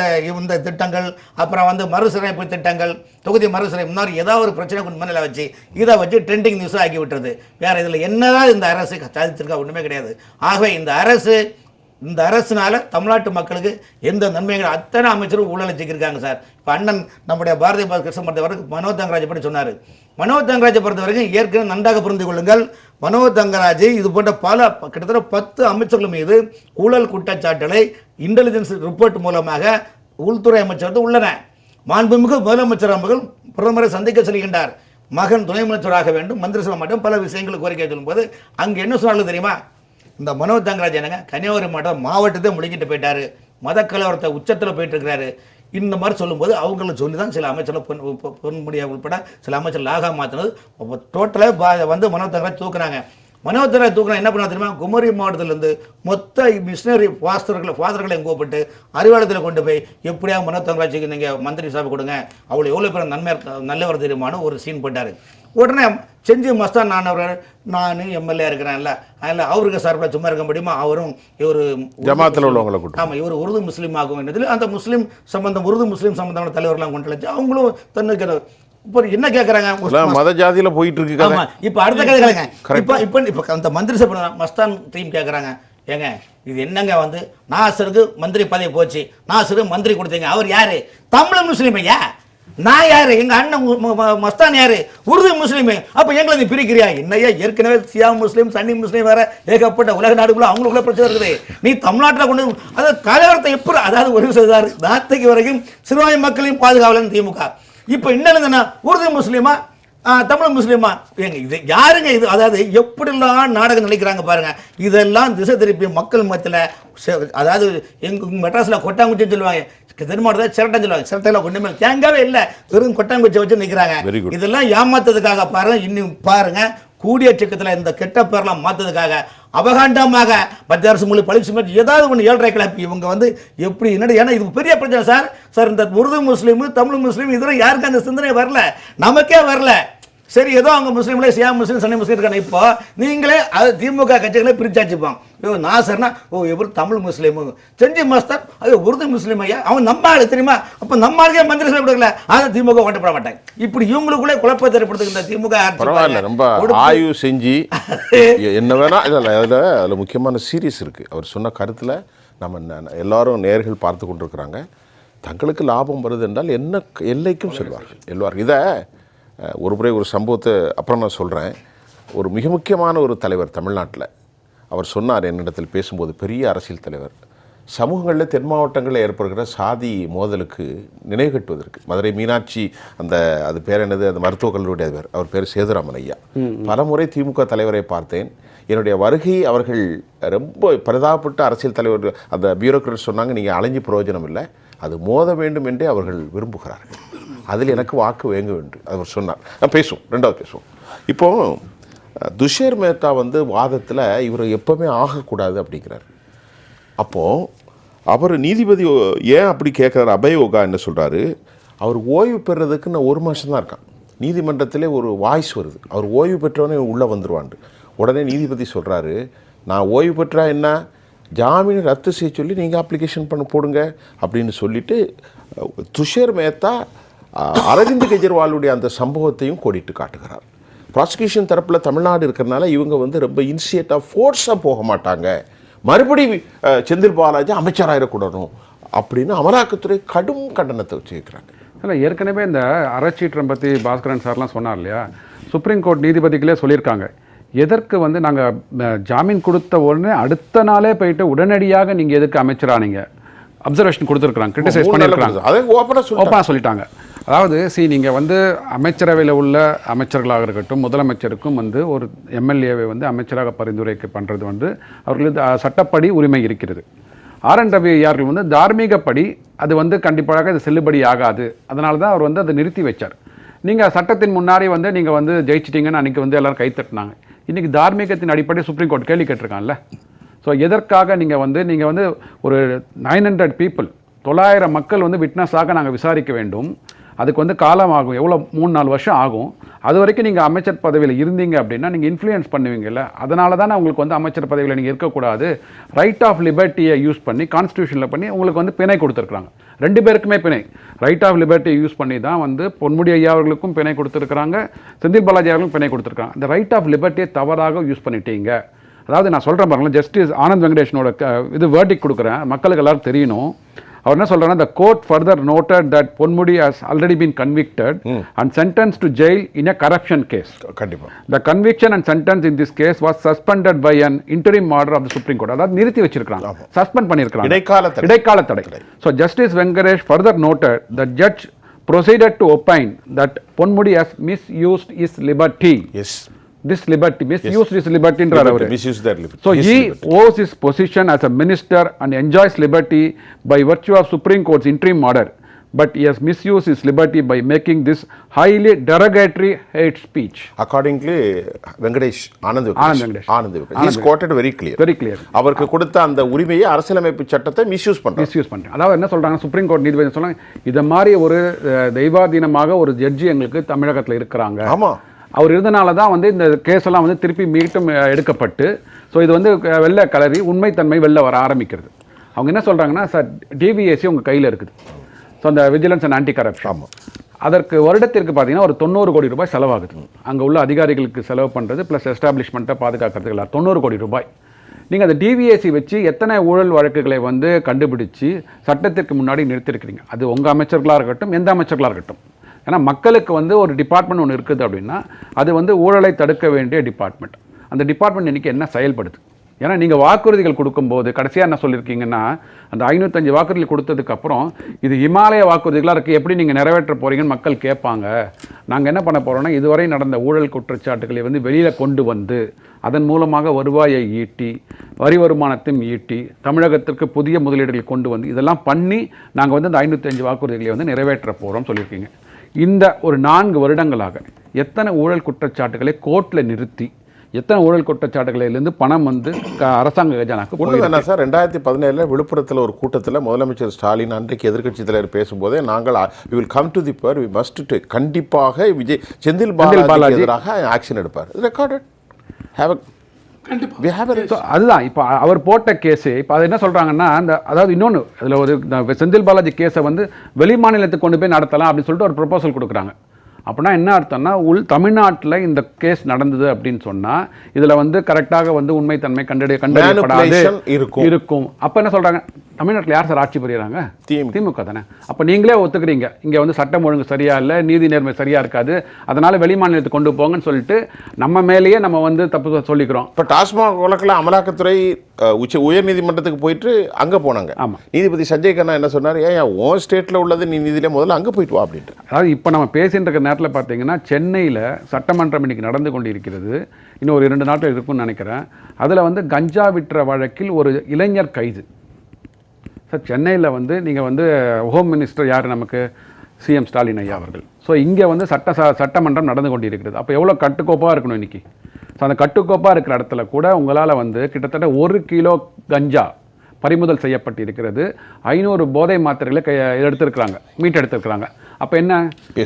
இந்த திட்டங்கள், அப்புறம் வந்து மறுசீரமைப்பு திட்டங்கள், தொகுதி மறுசீரமைப்பு முன்னாடி ஏதாவது ஒரு பிரச்சனை கொண்டு மேலே வச்சு இதை வச்சு ட்ரெண்டிங் நியூஸாக ஆக்கி விட்டுறது. வேறு இதில் என்னதான் இந்த அரசு சாதிச்சிருக்கா? ஒன்றுமே கிடையாது. ஆகவே இந்த அரசுனால தமிழ்நாட்டு மக்களுக்கு எந்த நன்மைகள் அத்தனை அமைச்சரும் ஊழலை செய்திருக்காங்க சார். இப்போ அண்ணன் நம்முடைய பாரதிய கிருஷ்ணன் பொறுத்தவரைக்கும் மனோஜ் தங்கராஜ் பற்றி சொன்னார். மனோஜ் தங்கராஜை பொறுத்த வரைக்கும் ஏற்கனவே நன்றாக புரிந்து கொள்ளுங்கள். மனோஜ் தங்கராஜ் இது போன்ற கிட்டத்தட்ட 10 அமைச்சர்கள் மீது ஊழல் குற்றச்சாட்டுகளை இன்டெலிஜென்ஸ் ரிப்போர்ட் மூலமாக உள்துறை அமைச்சர் உள்ளன. மாண்புமிகு முதலமைச்சர் அவர்கள் பிரதமரை சந்திக்க செல்கின்றார். மகன் துணை முதலமைச்சராக வேண்டும், மந்திரி சபை மட்டும் பல விஷயங்கள் கோரிக்கை சொல்லும்போது அங்கே என்ன சொன்னாலும் தெரியுமா? இந்த மனோஜ் தங்கராஜ் என்னங்க கன்னியாகுமரி மாவட்டத்தை முழுங்கிட்டு போயிட்டாரு, மத கலவரத்தை உச்சத்தில் போயிட்டு இருக்கிறாரு. இந்த மாதிரி சொல்லும்போது அவங்கள சொல்லி தான் சில அமைச்சர்கள் பொன்முடியா உட்பட சில அமைச்சர்கள் லாகா மாற்றினது டோட்டலாக வந்து மனோஜ் தங்கராஜ் தூக்குறாங்க. மனோஜ் தங்கராஜ் தூக்குனா என்ன பண்ண தெரியுமா? குமரி மாவட்டத்திலேருந்து மொத்த மிஷினரி ஃபாதர்களை கூப்பிட்டு அறிவாலயத்தில் கொண்டு போய் எப்படியா மனோஜ் தங்கராஜுக்கு நீங்கள் மந்திரி சபை கொடுங்க, அவ்வளோ எவ்வளோ பேர் நல்லவர் தெரியுமானு ஒரு சீன் போட்டார். உடனே செஞ்சு மஸ்தான் நான் எம்எல்ஏ இருக்கிறேன்ல, அதில் அவருக்கு சார்பில் சும்மா இருக்க முடியுமா? அவரும் இவர் ஜமாத்தில் உள்ளவங்களை ஆமாம், இவர் உருது முஸ்லீம் ஆகும் என்னதில் அந்த முஸ்லீம் சம்பந்தம் உருது முஸ்லீம் சம்பந்தமான தலைவர்கள்லாம் கொண்டு வச்சு அவங்களும் தன்னுக்கு இப்போ என்ன கேட்குறாங்க? மத ஜாதியில் போயிட்டு இருக்கு. ஆமாம், இப்போ அடுத்த கதை கேளுங்க. இப்போ அந்த மந்திரி சபை மஸ்தான் டீம் கேட்குறாங்க, ஏங்க இது என்னங்க வந்து நாசருக்கு மந்திரி பதவி போச்சு, நாசருக்கு மந்திரி கொடுத்தீங்க, அவர் யாரு? தமிழ் முஸ்லீம் ஐயா. நான் யாரு? எங்க அண்ணன் மஸ்தான் யாரு? உருது முஸ்லீம். அப்ப எங்களை நீ பிரிக்கிறியா? என்னையா ஏற்கனவே சியா முஸ்லீம் சன்னி முஸ்லீம் வேற ஏகப்பட்ட உலக நாடுக்குள்ள அவங்களுக்குள்ள பிரச்சனை இருக்குது. நீ தமிழ்நாட்டில் கொண்டு அதாவது கலவரத்தை எப்படி, அதாவது ஒரு சொல்றாரு நாத்தைக்கு வரைக்கும் சிறுபான்மை மக்களையும் பாதுகாவலன்னு திமுக. இப்போ என்ன உருது முஸ்லீமா தமிழ் முஸ்லீமா? ஏங்க இது யாருங்க இது? அதாவது எப்படிலாம் நாடகம் நினைக்கிறாங்க பாருங்க. இதெல்லாம் திசை திருப்பி மக்கள் மத்தியில், அதாவது எங்கள் மெட்ராஸில் கொட்டாங்குச்சின்னு சொல்லுவாங்க, தென்மாவட்டத்தில் சிரட்டைன்னு சொல்லுவாங்க. சிரட்டையில் ஒன்றுமே தேங்காவே இல்லை, வெறும் கொட்டாங்குச்சி வச்சு நிற்கிறாங்க. இதெல்லாம் ஏமாத்ததுக்காக பாருங்க. இன்னும் பாருங்க, கூடிய சக்கத்தில் இந்த கெட்ட பேரெல்லாம் மாற்றதுக்காக அபகாண்டமாக மத்திய அரசு மொழி பழி சுமத்தி ஏதாவது ஒன்று 7.5 கிளப்பி இவங்க வந்து எப்படி என்னது? ஏன்னா இது பெரிய பிரச்சனை சார். இந்த உருது முஸ்லீமு தமிழ் முஸ்லீம் இதெல்லாம் யாருக்கு அந்த சிந்தனை வரல, நமக்கே வரல. சரி, ஏதோ அவங்க முஸ்லீம்களே சியா முஸ்லீம் சன்னி முஸ்லீம் இருக்காங்க. இப்போ நீங்களே அது திமுக கட்சிகளே பிரிச்சாச்சுப்பான். நாசர்னா எப்படி தமிழ் முஸ்லீமு, செஞ்சி மஸ்தான் அது உருது முஸ்லீம் ஐயா, அவன் நம்ம ஆளு தெரியுமா? அப்போ நம்ம ஆளுக்கே மந்திரி சபை கொடுக்கல, அதை திமுக ஓட்டப்பட மாட்டாங்க. இப்படி இவங்களுக்குள்ளே குழப்பத்தை ஏற்படுத்துகின்ற திமுக பரவாயில்ல, ரொம்ப ஆய்வு செஞ்சு என்ன வேணா அதில் முக்கியமான சீரியஸ் இருக்குது. அவர் சொன்ன கருத்தில் நம்ம எல்லாரும் நேர்கள் பார்த்து கொண்டிருக்கிறாங்க. தங்களுக்கு லாபம் வருது என்றால் என்ன எல்லைக்கும் சொல்வார்கள் எல்லாரும். இதை ஒரு முறை ஒரு சம்பவத்தை அப்புறம் நான் சொல்கிறேன். ஒரு மிக முக்கியமான ஒரு தலைவர் தமிழ்நாட்டில் அவர் சொன்னார் என்னிடத்தில் பேசும்போது, பெரிய அரசியல் தலைவர், சமூகங்களில் தென் மாவட்டங்களில் ஏற்படுகிற சாதி மோதலுக்கு நினைவு கட்டுவதற்கு மதுரை மீனாட்சி அது பேர் என்னது, அந்த மருத்துவக் கல்லூரியுடைய பேர், அவர் பேர் சேதுராமன் ஐயா. பல முறை திமுக தலைவரை பார்த்தேன். என்னுடைய வருகை அவர்கள் ரொம்ப பரிதாபப்பட்ட அரசியல் தலைவர், அந்த பியூரோக்ராட் சொன்னாங்க, நீங்கள் அலைஞ்சு பிரயோஜனம் இல்லை, அது மோத வேண்டும் என்றே அவர்கள் விரும்புகிறார்கள், அதில் எனக்கு வாக்கு வேங்க வேண்டும் அவர் சொன்னார். பேசுவோம், ரெண்டாவது பேசுவோம். இப்போது துஷேர் மேத்தா வந்து வாதத்தில் இவர் எப்போவுமே ஆகக்கூடாது அப்படிங்கிறார். அப்போது அவர் நீதிபதி ஏன் அப்படி கேட்குறாரு? அபயோகா என்ன சொல்கிறாரு, அவர் ஓய்வு பெறுறதுக்கு நான் 1 மாதம் தான் இருக்கான். நீதிமன்றத்திலே ஒரு வாய்ஸ் வருது, அவர் ஓய்வு பெற்றவனே உள்ளே வந்துடுவான்ட்டு. உடனே நீதிபதி சொல்கிறாரு, நான் ஓய்வு பெற்றா என்ன, ஜாமீன் ரத்து செய்ய சொல்லி நீங்கள் அப்ளிகேஷன் போடுங்க அப்படின்னு சொல்லிவிட்டு துஷேர் மேத்தா அரவிந்த் கெஜ்ரிவாலுடைய அந்த சம்பவத்தையும் கோடிட்டு காட்டுகிறார். ப்ராசிக்யூஷன் தரப்பில் தமிழ்நாடு இருக்கிறனால இவங்க வந்து ரொம்ப இனிஷியேட்டாக ஃபோர்ஸாக போக மாட்டாங்க, மறுபடி செந்தில் பாலாஜி அமைச்சராகிடக்கூடணும் அப்படின்னு அமலாக்கத்துறை கடும் கண்டனத்தை வச்சுக்கிறாங்க. இல்லை, ஏற்கனவே இந்த அறச்சீற்றம் பற்றி பாஸ்கரன் சார்லாம் சொன்னார் இல்லையா, சுப்ரீம் கோர்ட் நீதிபதிகளே சொல்லியிருக்காங்க, எதற்கு வந்து நாங்கள் ஜாமீன் கொடுத்த உடனே அடுத்த நாளே போயிட்டு உடனடியாக நீங்கள் எதுக்கு அமைச்சரானீங்க அப்சர்வேஷன் கொடுத்துருக்குறாங்க, கிரிட்டிசைஸ் பண்ணியிருக்கிறாங்க, அதை ஓப்பனாக சொல்லிட்டாங்க. அதாவது நீங்கள் வந்து அமைச்சரவையில் உள்ள அமைச்சர்களாக இருக்கட்டும், முதலமைச்சருக்கும் வந்து ஒரு எம்எல்ஏவை வந்து அமைச்சராக பரிந்துரைக்க பண்ணுறது வந்து அவர்களுக்கு சட்டப்படி உரிமை இருக்கிறது. ஆர்.என். ரவி ஐயார்கள் வந்து தார்மீகப்படி அது வந்து கண்டிப்பாக அது செல்லுபடி ஆகாது. அதனால தான் அவர் வந்து அதை நிறுத்தி வச்சார். நீங்கள் சட்டத்தின் முன்னாடி வந்து நீங்கள் வந்து ஜெயிச்சிட்டிங்கன்னு அன்றைக்கி வந்து எல்லோரும் கைத்தட்டினாங்க. இன்றைக்கி தார்மீகத்தின் அடிப்படை சுப்ரீம் கோர்ட் கேள்வி கேட்டிருக்காங்கல்ல. ஸோ எதற்காக நீங்கள் வந்து ஒரு 900 பீப்புள் 900 மக்கள் வந்து விட்னஸாக நாங்கள் விசாரிக்க வேண்டும், அதுக்கு வந்து காலம் ஆகும், எவ்வளோ 3-4 வருஷம் ஆகும். அது வரைக்கும் நீங்கள் அமைச்சர் பதவியில் இருந்தீங்க அப்படின்னா நீங்கள் இன்ஃப்ளூயன்ஸ் பண்ணுவீங்கல்ல. அதனால தான் உங்களுக்கு வந்து அமைச்சர் பதவியில் நீங்கள் இருக்கக்கூடாது, ரைட் ஆஃப் லிபர்ட்டியை யூஸ் பண்ணி கான்ஸ்டியூஷனில் பண்ணி உங்களுக்கு வந்து பிணை கொடுத்துருக்குறாங்க. 2 பேருக்குமே பிணை, ரைட் ஆஃப் லிபர்ட்டியை யூஸ் பண்ணி தான் வந்து பொன்முடி ஐயா அவர்களுக்கும் பிணை கொடுத்துருக்குறாங்க, செந்தில் பாலாஜி அவர்களுக்கும் பிணை கொடுத்துருக்காங்க. இந்த ரைட் ஆஃப் லிபர்ட்டியை தவறாக யூஸ் பண்ணிட்டீங்க. அதாவது நான் சொல்கிறேன் பாருங்களேன், ஜஸ்டிஸ் ஆனந்த் வெங்கடேஷனோட இது வேர்டிக் கொடுக்குறேன், மக்களுக்கு எல்லாரும் தெரியணும். அவர் என்ன சொல்றாருன்னா, the court further noted that Ponmudi has already been convicted and sentenced to jail in a corruption case. கண்டிப்பா. The conviction and sentence in this case was suspended by an interim order of the Supreme Court. அதாவது நிறுத்தி வச்சிருக்காங்க, suspend பண்ணிருக்காங்க, இடைக்கால தடை. So Justice Venkatesh further noted the judge proceeded to opine that Ponmudi has misused his liberty. Yes. This liberty, misused his liberty என்றார் அவர். Misuse their liberty. So he owes his position as a minister and enjoys liberty by virtue of Supreme Court's interim order, but he has misused his liberty by making this highly derogatory hate speech. Accordingly, Venkatesh, Anand Venkatesh. He is quoted very clear. அவருக்கு கொடுத்த அந்த உரிமையை அரசியலமைப்பு சட்டத்தை misuse பண்றாங்க. அதாவது என்ன சொல்றாங்க, சுப்ரீம் கோர்ட் நீதிபதி சொல்றாங்க, இத மாதிரி ஒரு தெய்வாதீனமாக ஒரு ஜட்ஜி எங்களுக்கு தமிழகத்தில் இருக்கிறாங்க. ஆமா, அவர் இருந்தனால தான் வந்து இந்த கேஸ் எல்லாம் வந்து திருப்பி மீண்டும் எடுக்கப்பட்டு, ஸோ இது வந்து வெள்ளை கலரி உண்மைத்தன்மை வெளில வர ஆரம்பிக்கிறது. அவங்க என்ன சொல்கிறாங்கன்னா, சார் டிவிஎஸ்சி உங்கள் கையில் இருக்குது, ஸோ அந்த விஜிலன்ஸ் அண்ட் ஆன்டி கரப்ஷன், அதற்கு வருடத்திற்கு பார்த்தீங்கன்னா ஒரு 90 கோடி ரூபாய் செலவாகுது. அங்கே உள்ள அதிகாரிகளுக்கு செலவு பண்ணுறது ப்ளஸ் எஸ்டாப்ளிஷ்மெண்ட்டை பாதுகாக்கிறதுக்கு எல்லாம் 90 கோடி ரூபாய். நீங்கள் அந்த டிவிஎஸ்சி வச்சு எத்தனை ஊழல் வழக்குகளை வந்து கண்டுபிடிச்சு சட்டத்திற்கு முன்னாடி நிறுத்திருக்கிறீங்க. அது உங்கள் அமைச்சர்களாக இருக்கட்டும், எந்த அமைச்சர்களாக இருக்கட்டும். ஏன்னா மக்களுக்கு வந்து ஒரு டிபார்ட்மெண்ட் ஒன்று இருக்குது அப்படின்னா அது வந்து ஊழலை தடுக்க வேண்டிய டிபார்ட்மெண்ட். அந்த டிபார்ட்மெண்ட் இன்றைக்கி என்ன செயல்படுது? ஏன்னா நீங்கள் வாக்குறுதிகள் கொடுக்கும்போது கடைசியாக என்ன சொல்லியிருக்கீங்கன்னா, அந்த 505 வாக்குறுதிகள் கொடுத்ததுக்கப்புறம் இது இமாலய வாக்குறுதிகளாக இருக்குது, எப்படி நீங்கள் நிறைவேற்ற போகிறீங்கன்னு மக்கள் கேட்பாங்க. நாங்கள் என்ன பண்ண போகிறோன்னா, இதுவரை நடந்த ஊழல் குற்றச்சாட்டுகளை வந்து வெளியில் கொண்டு வந்து அதன் மூலமாக வருவாயை ஈட்டி, வரி வருமானத்தையும் ஈட்டி, தமிழகத்திற்கு புதிய முதலீடுகள் கொண்டு வந்து இதெல்லாம் பண்ணி நாங்கள் வந்து அந்த 505 வாக்குறுதிகளை வந்து நிறைவேற்ற போகிறோம் சொல்லியிருக்கீங்க. இந்த ஒரு 4 வருடங்களாக எத்தனை ஊழல் குற்றச்சாட்டுகளை கோர்ட்டில் நிறுத்தி, எத்தனை ஊழல் குற்றச்சாட்டுகளிலிருந்து பணம் வந்து அரசாங்க கஜானாக்கு ஒன்று சார். 2017 விழுப்புரத்தில் ஒரு கூட்டத்தில் முதலமைச்சர் ஸ்டாலின் அன்றைக்கு எதிர்க்கட்சி தலைவர் பேசும்போதே நாங்கள் we will come to the power, we must take, கண்டிப்பாக செந்தில் பாலாஜி எதிராக ஆக்ஷன் எடுப்பார். ரெக்கார்டட் அதுதான் இப்போ அவர் போட்ட கேஸு. இப்போ அது என்ன சொல்கிறாங்கன்னா, அந்த அதாவது இன்னொன்று அதில் ஒரு செந்தில் பாலாஜி கேஸை வந்து வெளி மாநிலத்துக்கு கொண்டு போய் நடத்தலாம் அப்படின்னு சொல்லிட்டு ஒரு ப்ரொபோசல் கொடுக்குறாங்க. அப்படின்னா என்ன அர்த்தம்னா, தமிழ்நாட்டில் இந்த கேஸ் நடந்தது அப்படின்னு சொன்னால் இதில் வந்து கரெக்டாக வந்து உண்மைத்தன்மை கண்டறியப்படாது இருக்கும். அப்போ என்ன சொல்கிறாங்க, தமிழ்நாட்டில் யார் சார் ஆட்சி புரியுறாங்க? திமுக தானே. அப்போ நீங்களே ஒத்துக்கிறீங்க இங்கே வந்து சட்டம் ஒழுங்கு சரியா இல்லை, நீதி நேர்மை சரியாக இருக்காது, அதனால் வெளிமாநிலத்துக்கு கொண்டு போங்கன்னு சொல்லிட்டு நம்ம மேலேயே நம்ம வந்து தப்பு சொல்லிக்கிறோம். இப்போ டாஸ்மாக் வழக்கில் அமலாக்கத்துறை உயர் நீதிமன்றத்துக்கு போயிட்டு அங்கே போனாங்க. ஆமாம், நீதிபதி சஞ்சய் கண்ணா என்ன சொன்னார், ஏன் உன் ஸ்டேட்டில் உள்ளது நீ நீதியிலே முதல்ல அங்கே போயிட்டு வா அப்படின்ட்டு. அதாவது இப்போ நம்ம பேசிட்டு இருக்க நேரத்தில் பார்த்தீங்கன்னா, சென்னையில் சட்டமன்றம் இன்னைக்கு நடந்து கொண்டு இருக்கிறது, இன்னும் ஒரு 2 நாட்கள் இருக்குன்னு நினைக்கிறேன். அதில் வந்து கஞ்சா விற்ற வழக்கில் ஒரு இளைஞர் கைது. சார் சென்னையில் வந்து நீங்கள் வந்து ஹோம் மினிஸ்டர் யார் நமக்கு? சிஎம் ஸ்டாலின் ஐயா அவர்கள். ஸோ இங்கே வந்து சட்டமன்றம் நடந்து கொண்டு இருக்கிறது. அப்போ எவ்வளோ கட்டுக்கோப்பாக இருக்கணும் இன்றைக்கி. ஸோ அந்த கட்டுக்கோப்பாக இருக்கிற இடத்துல கூட உங்களால் வந்து கிட்டத்தட்ட 1 கிலோ கஞ்சா பறிமுதல் செய்யப்பட்டு இருக்கிறது. 500 போதை மாத்திரைகளை எடுத்திருக்கிறாங்க, மீட்டெடுத்திருக்கிறாங்க. அப்போ என்ன,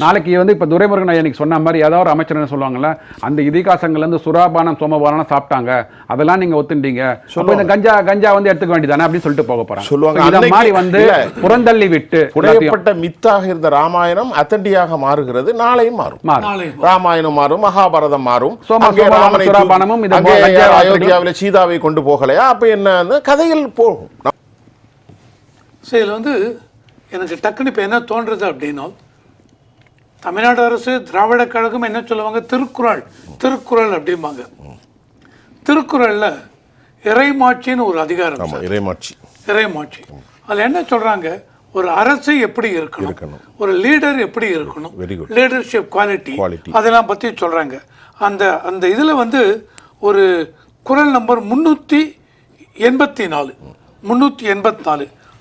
நாளைக்கு வந்து இப்போ துரைமுருகன் ஐயா சொன்ன மாதிரி ஏதாவது ஒரு அமைச்சர் என்ன சொல்லுவாங்கல்ல, அந்த இதிகாசங்கள்லேருந்து சுறாபானம் சோமபானம் சாப்பிட்டாங்க, அதெல்லாம் நீங்கள் ஒத்துட்டீங்க, அப்போ இந்த கஞ்சா வந்து எடுத்துக்க வேண்டியதானே அப்படின்னு சொல்லிட்டு போக போகிறாங்க. இதை மாதிரி வந்து புறந்தள்ளி விட்டு புனையப்பட்ட மித்தாக இருந்த ராமாயணம் அத்தண்டியாக மாறுகிறது. நாளையும் மாறும், ராமாயணம் மாறும், மகாபாரதம் மாறும். சுறாபானமும் அயோத்தியாவில் சீதாவை கொண்டு போகலையா? அப்போ என்ன கதைகள் போகும். இதில் வந்து எனக்கு டக்குன்னு இப்போ என்ன தோன்றுறது அப்படின்னா, தமிழ்நாடு அரசு திராவிட கழகம் என்ன சொல்லுவாங்க, திருக்குறள் அப்படிம்பாங்க. திருக்குறளில் இறைமாட்சின்னு ஒரு அதிகாரம். ஆமாம், இறைமாட்சி. இறைமாட்சி அதில் என்ன சொல்கிறாங்க, ஒரு அரசு எப்படி இருக்கணும், ஒரு லீடர் எப்படி இருக்கணும், லீடர்ஷிப் குவாலிட்டி அதெல்லாம் பற்றி சொல்கிறாங்க. அந்த அந்த இதில் வந்து ஒரு குறள் நம்பர் 384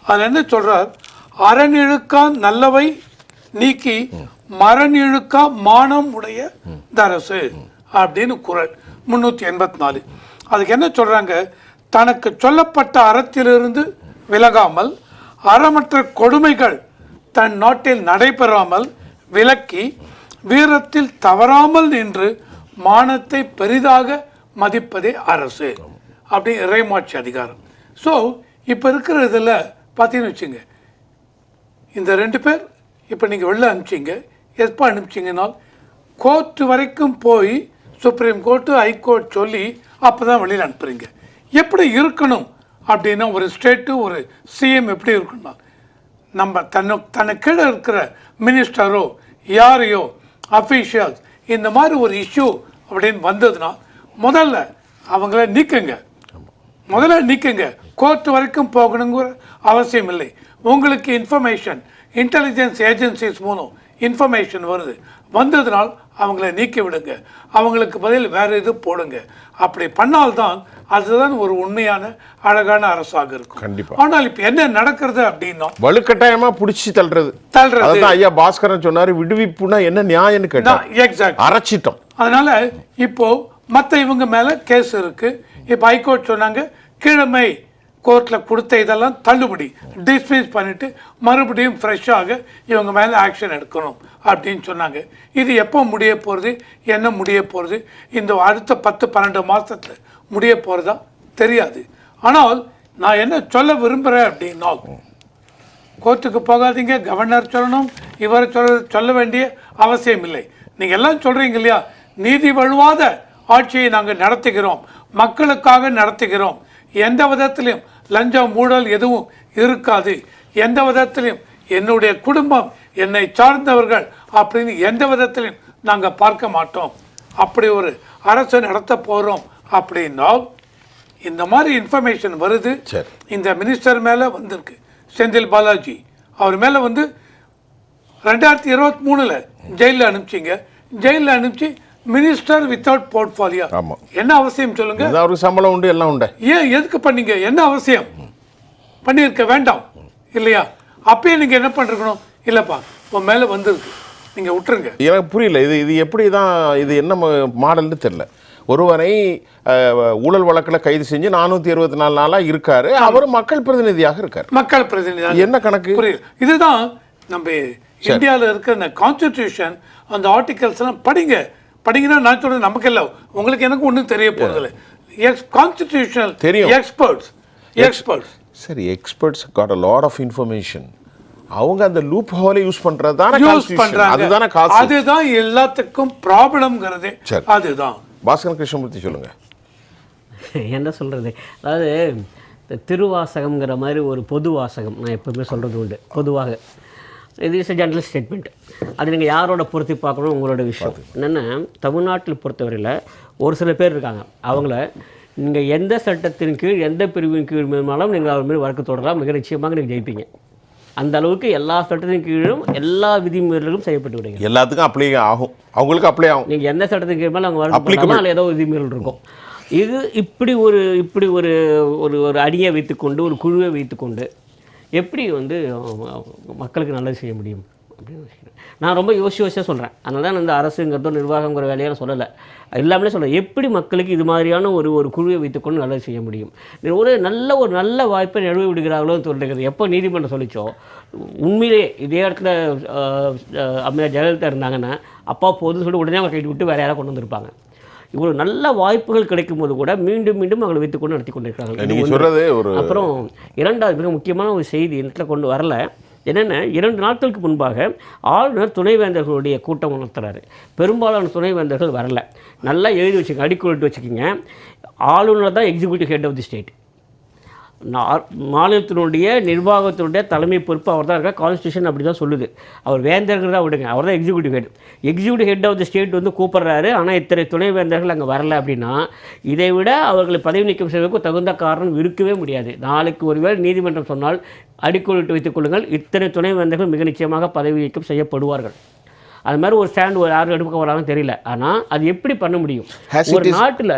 அதில் என்ன சொல்கிறார், அறநிழுக்கா நல்லவை நீக்கி மரநிழுக்கா மானம் உடைய அரசு அப்படின்னு குறள் 384. அதுக்கு என்ன சொல்கிறாங்க, தனக்கு சொல்லப்பட்ட அறத்திலிருந்து விலகாமல் அறமற்ற கொடுமைகள் தன் நாட்டில் நடைபெறாமல் விலக்கி வீரத்தில் தவறாமல் நின்று மானத்தை பெரிதாக மதிப்பதே அரசு அப்படி இறைமாட்சி அதிகாரம். ஸோ இப்போ இருக்கிற இதில் பார்த்தீங்கன்னு வச்சுங்க, இந்த 2 பேர் இப்போ நீங்கள் வெளில அனுப்பிச்சிங்க, எப்போ அனுப்பிச்சிங்கனால் கோர்ட்டு வரைக்கும் போய் சுப்ரீம் கோர்ட்டு ஹைகோர்ட் சொல்லி அப்போ தான் வெளியில் அனுப்புகிறீங்க. எப்படி இருக்கணும் அப்படின்னா, ஒரு ஸ்டேட்டு ஒரு சிஎம் எப்படி இருக்கணும்னா, நம்ம தன்னை கீழே இருக்கிற மினிஸ்டரோ யாரையோ அஃபீஷியல்ஸ் இந்த மாதிரி ஒரு இஷ்யூ அப்படின்னு வந்ததுன்னா முதல்ல அவங்கள நீக்குங்க. கோர்ட்டு வரைக்கும் போகணுங்கிற அவசியம் இல்லை. உங்களுக்கு இன்ஃபர்மேஷன் இன்டெலிஜென்ஸ் ஏஜென்சிஸ் மூலம் இன்ஃபர்மேஷன் வந்ததுனால் அவங்கள நீக்கி விடுங்க, அவங்களுக்கு பதில் வேறு இது போடுங்க. அப்படி பண்ணால்தான் அதுதான் ஒரு உண்மையான அழகான அரசாக இருக்கும். கண்டிப்பா. ஆனால் இப்போ என்ன நடக்கிறது அப்படின்னா, வலுக்கட்டாயமா பிடிச்சி தள்ளுறது. ஐயா பாஸ்கரன் சொன்னாரு, விடுவிப்புனா என்ன நியாயம்னு கேட்டா எக்ஸாக்ட் அரைச்சிட்டோம். அதனால இப்போ மற்ற இவங்க மேல கேஸ் இருக்கு. இப்போ ஹைகோர்ட் சொன்னாங்க, கீழமை கோர்ட்டில் கொடுத்த இதெல்லாம் தள்ளுபடி டிஸ்மிஸ் பண்ணிவிட்டு மறுபடியும் ஃப்ரெஷ்ஷாக இவங்க மேலே ஆக்ஷன் எடுக்கணும் அப்படின்னு சொன்னாங்க. இது எப்போ முடிய போகிறது, என்ன முடிய போகிறது, இந்த அடுத்த 10-12 மாதத்தில் முடிய போகிறதா தெரியாது. ஆனால் நான் என்ன சொல்ல விரும்புகிறேன் அப்படின்னா, கோர்ட்டுக்கு போகாதீங்க, கவர்னர் சொல்லணும், இவரை சொல்ல வேண்டிய அவசியம் இல்லை. நீங்கள் எல்லாம் சொல்கிறீங்க இல்லையா, நீதி வழுவாத ஆட்சியை நாங்கள் நடத்துகிறோம், மக்களுக்காக நடத்துகிறோம், எந்த விதத்திலையும் லஞ்சம் ஊழல் எதுவும் இருக்காது, எந்த விதத்திலையும் என்னுடைய குடும்பம் என்னை சார்ந்தவர்கள் அப்படின்னு எந்த விதத்திலையும் நாங்கள் பார்க்க மாட்டோம், அப்படி ஒரு அரசு நடத்த போகிறோம் அப்படின்னால் இந்த மாதிரி இன்ஃபர்மேஷன் வருது. இந்த மினிஸ்டர் மேலே வந்திருக்கு, செந்தில் பாலாஜி, அவர் மேலே 2023 ஜெயிலில் அனுப்பிச்சிங்க. ஜெயிலில் அனுப்பிச்சு மினிஸ்டர் வித்தவுட் போர்ட்ஃபோலியோ என்ன அவசியம் சொல்லுங்க? அவருக்கு சம்பளம் உண்டு, எல்லாம் உண்டு. ஏன் எதுக்கு பண்ணீங்க? என்ன அவசியம்? பண்ணியிருக்க வேண்டாம் இல்லையா? அப்பயே நீங்க என்ன பண்ணிருக்கணும்? இல்லப்பா உன் மேல வந்திருக்கு, நீங்க விட்டுருங்க. எனக்கு புரியல, இது எப்படி தான், இது என்ன மாடல்னு தெரியல. ஒருவரை ஊழல் வழக்கில் கைது செஞ்சு 424 நாளாக இருக்காரு, அவர் மக்கள் பிரதிநிதியாக இருக்காரு. மக்கள் பிரதிநிதி என்ன கணக்கு? புரியுது. இதுதான் நம்ம இந்தியாவில் இருக்கிற இந்த கான்ஸ்டிடியூஷன், அந்த ஆர்டிகல்ஸ் எல்லாம் படிங்கன்னா நான் சொல்றது நமக்கு இல்லை, உங்களுக்கு எனக்கு ஒன்றும் தெரிய போகிறதில்ல. கான்ஸ்டிடியூஷனல் தெரியும், எக்ஸ்பர்ட்ஸ் சரி, experts got a lot of information. அவங்க அந்த லூப் ஹோலை யூஸ் பண்றதான அதுதான காசு, அதுதான் எல்லாத்துக்கும் ப்ராப்ளம்ங்கிறது. அதுதான் பாஸ்கரன் கிருஷ்ணமூர்த்தி சொல்லுங்க. என்ன சொல்றது, அதாவது திருவாசகம்ங்கிற மாதிரி ஒரு பொது வாசகம் நான் எப்பவுமே சொல்றது உண்டு. பொதுவாக இது இஸ் ஜென்ரல் ஸ்டேட்மெண்ட். அது நீங்கள் யாரோட பொருத்தி பார்க்கணும் உங்களோட விஷயம். என்னென்னா, தமிழ்நாட்டில் பொறுத்தவரையில் ஒரு சில பேர் இருக்காங்க, அவங்கள நீங்கள் எந்த சட்டத்தின் கீழ் எந்த பிரிவின் கீழ் மேலும் நீங்கள் அவர் மாதிரி வழக்கு தொடரலாம், மிக நிச்சயமாக நீங்கள் ஜெயிப்பீங்க. அந்த அளவுக்கு எல்லா சட்டத்தின் கீழும் எல்லா விதிமீறல்களும் செய்யப்பட்டு விடுங்க. எல்லாத்துக்கும் அப்ளை ஆகும், அவங்களுக்கு அப்ளை ஆகும். நீங்கள் எந்த சட்டத்தின் கீழ் மேலே அவங்க வழக்கு அதில் ஏதோ விதிமீறல் இருக்கும். இது இப்படி ஒரு ஒரு அணியை வைத்துக்கொண்டு, ஒரு குழுவை வைத்துக்கொண்டு எப்படி மக்களுக்கு நல்லது செய்ய முடியும் அப்படின்னு யோசிக்கிறேன். நான் ரொம்ப யோசிச்சு சொல்கிறேன். அதனால தான் இந்த அரசுங்கிறதோ நிர்வாகங்கிற வேலையை நான் சொல்லலை, எல்லாமே சொல்கிறேன். எப்படி மக்களுக்கு இது மாதிரியான ஒரு குழுவை வைத்துக்கொண்டு நல்லது செய்ய முடியும். ஒரு நல்ல வாய்ப்பை நழுவி விடுகிறார்களோன்னு சொல்லிருக்கிறது. எப்போ நீதிமன்றம் சொல்லிச்சோ, உண்மையிலே இதே இடத்துல அம்மையார் ஜெயலலிதா இருந்தாங்கன்னா அப்பா போதுன்னு சொல்லிட்டு உடனே அவங்க கைட்டு விட்டு வேறு யாராவது கொண்டு வந்திருப்பாங்க. இவ்வளோ நல்ல வாய்ப்புகள் கிடைக்கும் போது கூட மீண்டும் அவங்களை வைத்துக்கொண்டு நடத்தி கொண்டிருக்கிறார்கள். அப்புறம் இரண்டாவது மிக முக்கியமான ஒரு செய்தி இடத்துல கொண்டு வரல. என்னென்ன, 2 நாட்களுக்கு முன்பாக ஆளுநர் துணைவேந்தர்களுடைய கூட்டம் நடத்துகிறாரு. பெரும்பாலான துணைவேந்தர்கள் வரல. நல்லா எழுதி வச்சுக்கோங்க, அடிக்கொள்ளிட்டு வச்சுக்கிங்க. ஆளுநர் தான் executive head of the state. மாநிலத்தினுடைய நிர்வாகத்தினுடைய தலைமை பொறுப்பு அவர் தான் இருக்கார். கான்ஸ்டியூஷன் அப்படி தான் சொல்லுது. அவர் வேந்தர்கள் தான் விடுங்க, அவர் தான் executive head. Executive head of the state வந்து கூப்பிட்றாரு, ஆனால் இத்தனை துணை வேந்தர்கள் அங்கே வரல அப்படின்னா இதை விட அவர்களை பதவி நீக்கம் செய்வதற்கு தகுந்த காரணம் இருக்கவே முடியாது. நாளைக்கு ஒருவேளை நீதிமன்றம் சொன்னால் அடிக்கோலிட்டு வைத்துக் கொள்ளுங்கள், இத்தனை துணை வேந்தர்கள் மிக நிச்சயமாக பதவி நீக்கம் செய்யப்படுவார்கள். அது மாதிரி ஒரு ஸ்டாண்ட் யாரும் எடுக்க வராங்கன்னு தெரியல. ஆனால் அது எப்படி பண்ண முடியும் ஒரு நாட்டில்?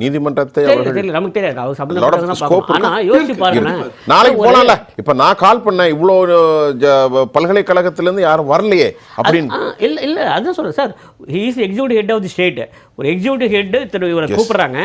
நீதிமன்றத்தை தெரியல, நமக்கு தெரியாது. அவர் சம்பந்தப்பட்ட ஆனால் யோசிச்சு பாருங்க, நாளைக்கு போனால இப்போ நான் கால் பண்ணேன், இவ்வளோ பல்கலைக்கழகத்திலேருந்து யாரும் வரலையே அப்படின்னு. இல்லை இல்லை, அதுதான் சொல்கிறேன் sir. He is executive head of the state. ஒரு எக்ஸிக்யூட்டிவ் ஹெட் இவரை கூப்பிட்றாங்க,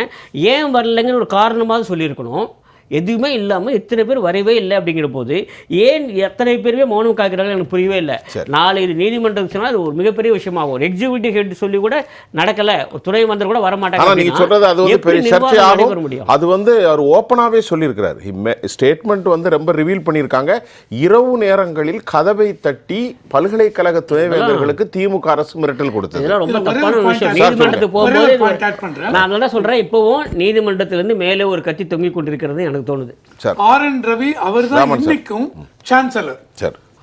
ஏன் வரலைங்கன்னு ஒரு காரணமாக சொல்லியிருக்கணும். எதுவுமே இல்லாமல் இத்தனை பேர் வரவே இல்லை அப்படிங்கிற போது ஏன் எத்தனை பேருமே மௌனம் காக்கிறாங்க எனக்கு புரியவே இல்லை. நாளை இது நீதிமன்றம் சொன்னால் அது ஒரு மிகப்பெரிய விஷயமாகும். ஒரு எக்ஸிக்யூட்டிவ் ஹெட் சொல்லி கூட நடக்கலை, ஒரு துணை மந்திரம் கூட வரமாட்டாங்க. நீங்கள் சொல்கிறது அது வந்து பெரிய சர்ச்சையாகும். அது வந்து அவர் ஓப்பனாகவே சொல்லியிருக்கிறார். ஸ்டேட்மெண்ட் வந்து ரொம்ப ரிவீல் பண்ணியிருக்காங்க. இரவு நேரங்களில் கதவை தட்டி பல்கலைக்கழக துணைவேந்தர்களுக்கு திமுக அரசு மிரட்டல் கொடுத்தது. இதெல்லாம் ரொம்ப தப்பான விஷயம். நீதிமன்றத்துக்கு போகும்போது நான் என்ன சொல்கிறேன், இப்போவும் நீதிமன்றத்திலிருந்து மேலே ஒரு கத்தி தொங்கிக் கொண்டிருக்கிறது எனக்கு தோணுது. ஆர்.என். ரவி அவர் தான் இன்னைக்கும் சான்சலர்.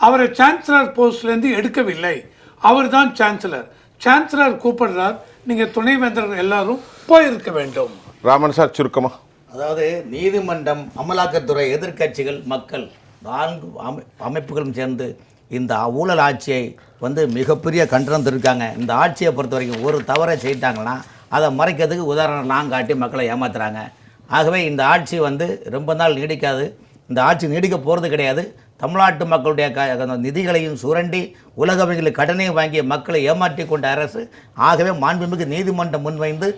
அவரை சான்சலர் போஸ்ட்ல இருந்து எடுக்கவில்லை, அவர் தான் சான்சலர். சான்சலர் கூப்பிடுறார், நீங்க துணைவேந்தர் எல்லாரும் போயிருக்க வேண்டும். ராமன் சார் சுருக்கமா. அதாவது நீதிமன்றம், அமலாக்கத்துறை, எதிர்க்கட்சிகள், மக்கள் 4 அமைப்புகளும் சேர்ந்து இந்த ஊழல் ஆட்சியை வந்து மிகப்பெரிய கண்டனம் தெரிவிக்காங்க. இந்த ஆட்சியை பொறுத்த வரைக்கும் ஒரு தவறை செய்தாங்கன்னா அதை மறைக்கிறதுக்கு உதாரணம் நான் காட்டி மக்களை ஏமாத்துறாங்க. ஆகவே இந்த ஆட்சி வந்து ரொம்ப நாள் நீடிக்காது. இந்த ஆட்சி நீடிக்க போகிறது கிடையாது. தமிழ்நாட்டு மக்களுடைய நிதிகளையும் சுரண்டி உலக வங்கிகளில் கடனையும் வாங்கிய மக்களை ஏமாற்றி கொண்ட அரசு. ஆகவே மாண்புமிகு நீதிமன்றம் முன்வைந்து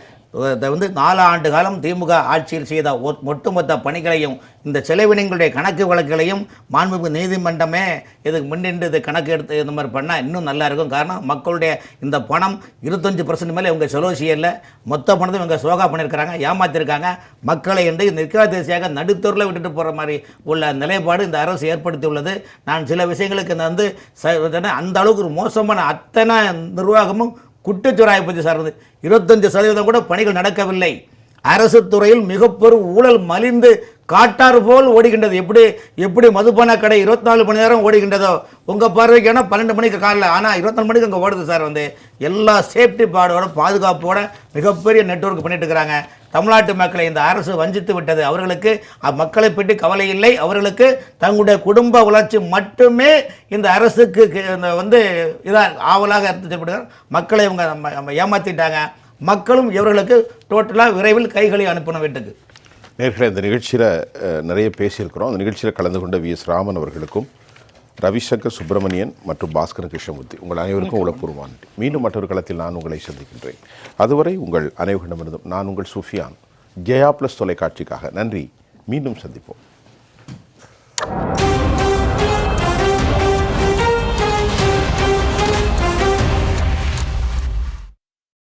வந்து 4 ஆண்டு காலம் திமுக ஆட்சியில் செய்த ஒட்டுமொத்த பணிகளையும் இந்த செலவினங்களுடைய கணக்கு வழக்குகளையும் மாண்புமிகு நீதிமன்றமே இதுக்கு முன்னின்று இது கணக்கு எடுத்து இந்த மாதிரி பண்ணால் இன்னும் நல்லா இருக்கும். காரணம் மக்களுடைய இந்த பணம் 25% மேலே இவங்க செலவு செய்யலை, மொத்த பணத்தை இவங்க சோகா பண்ணியிருக்கிறாங்க, ஏமாற்றிருக்காங்க. மக்களை என்று நிற்காதேசியாக நடுத்தூரில் விட்டுட்டு போகிற மாதிரி உள்ள நிலைப்பாடு இந்த அரசு ஏற்படுத்தி உள்ளது. நான் சில விஷயங்களுக்கு வந்து அந்த அளவுக்கு ஒரு மோசமான அத்தனை நிர்வாகமும் குற்றச்சுராயை பற்றி சார்ந்தது. 25% கூட பணிகள் நடக்கவில்லை. அரசு துறையில் மிகப்பெரும் ஊழல் மலிந்து காட்டாறு போல் ஓடுகின்றது. எப்படி மதுபான கடை 24 மணி நேரம் ஓடுகின்றதோ உங்கள் பார்வைக்கு, ஏன்னா 12 மணிக்கு காலையில், ஆனால் 24 மணிக்கு அங்கே ஓடுது சார். வந்து எல்லா சேஃப்டி பாடோட பாதுகாப்போட மிகப்பெரிய நெட்வொர்க் பண்ணிட்டு இருக்கிறாங்க. தமிழ்நாட்டு மக்களை இந்த அரசு வஞ்சித்து விட்டது. அவர்களுக்கு மக்களை பற்றி கவலை இல்லை. அவர்களுக்கு தங்களுடைய குடும்ப வளர்ச்சி மட்டுமே இந்த அரசுக்கு வந்து இதாக ஆவலாக எடுத்துப்படுகிறார். மக்களை இவங்க ஏமாற்றிட்டாங்க. மக்களும் இவர்களுக்கு டோட்டலாக விரைவில் கைகளை அனுப்பணும் வீட்டுக்கு. நேர்களை இந்த நிகழ்ச்சியில் நிறைய பேசியிருக்கிறோம். அந்த நிகழ்ச்சியில் கலந்து கொண்ட வி.எஸ். ராமன் அவர்களுக்கும், ரவிசங்கர் சுப்பிரமணியன் மற்றும் பாஸ்கரன் கிருஷ்ணமூர்த்தி, உங்கள் அனைவருக்கும் உளப்பூர்வமான நன்றி. மீண்டும் மற்றொரு களத்தில் நான் உங்களை சந்திக்கின்றேன். அதுவரை உங்கள் அனைவரிடமிருந்தும் நான் உங்கள் சுஃபியான், ஜெயா ப்ளஸ் தொலைக்காட்சிக்காக நன்றி. மீண்டும் சந்திப்போம்.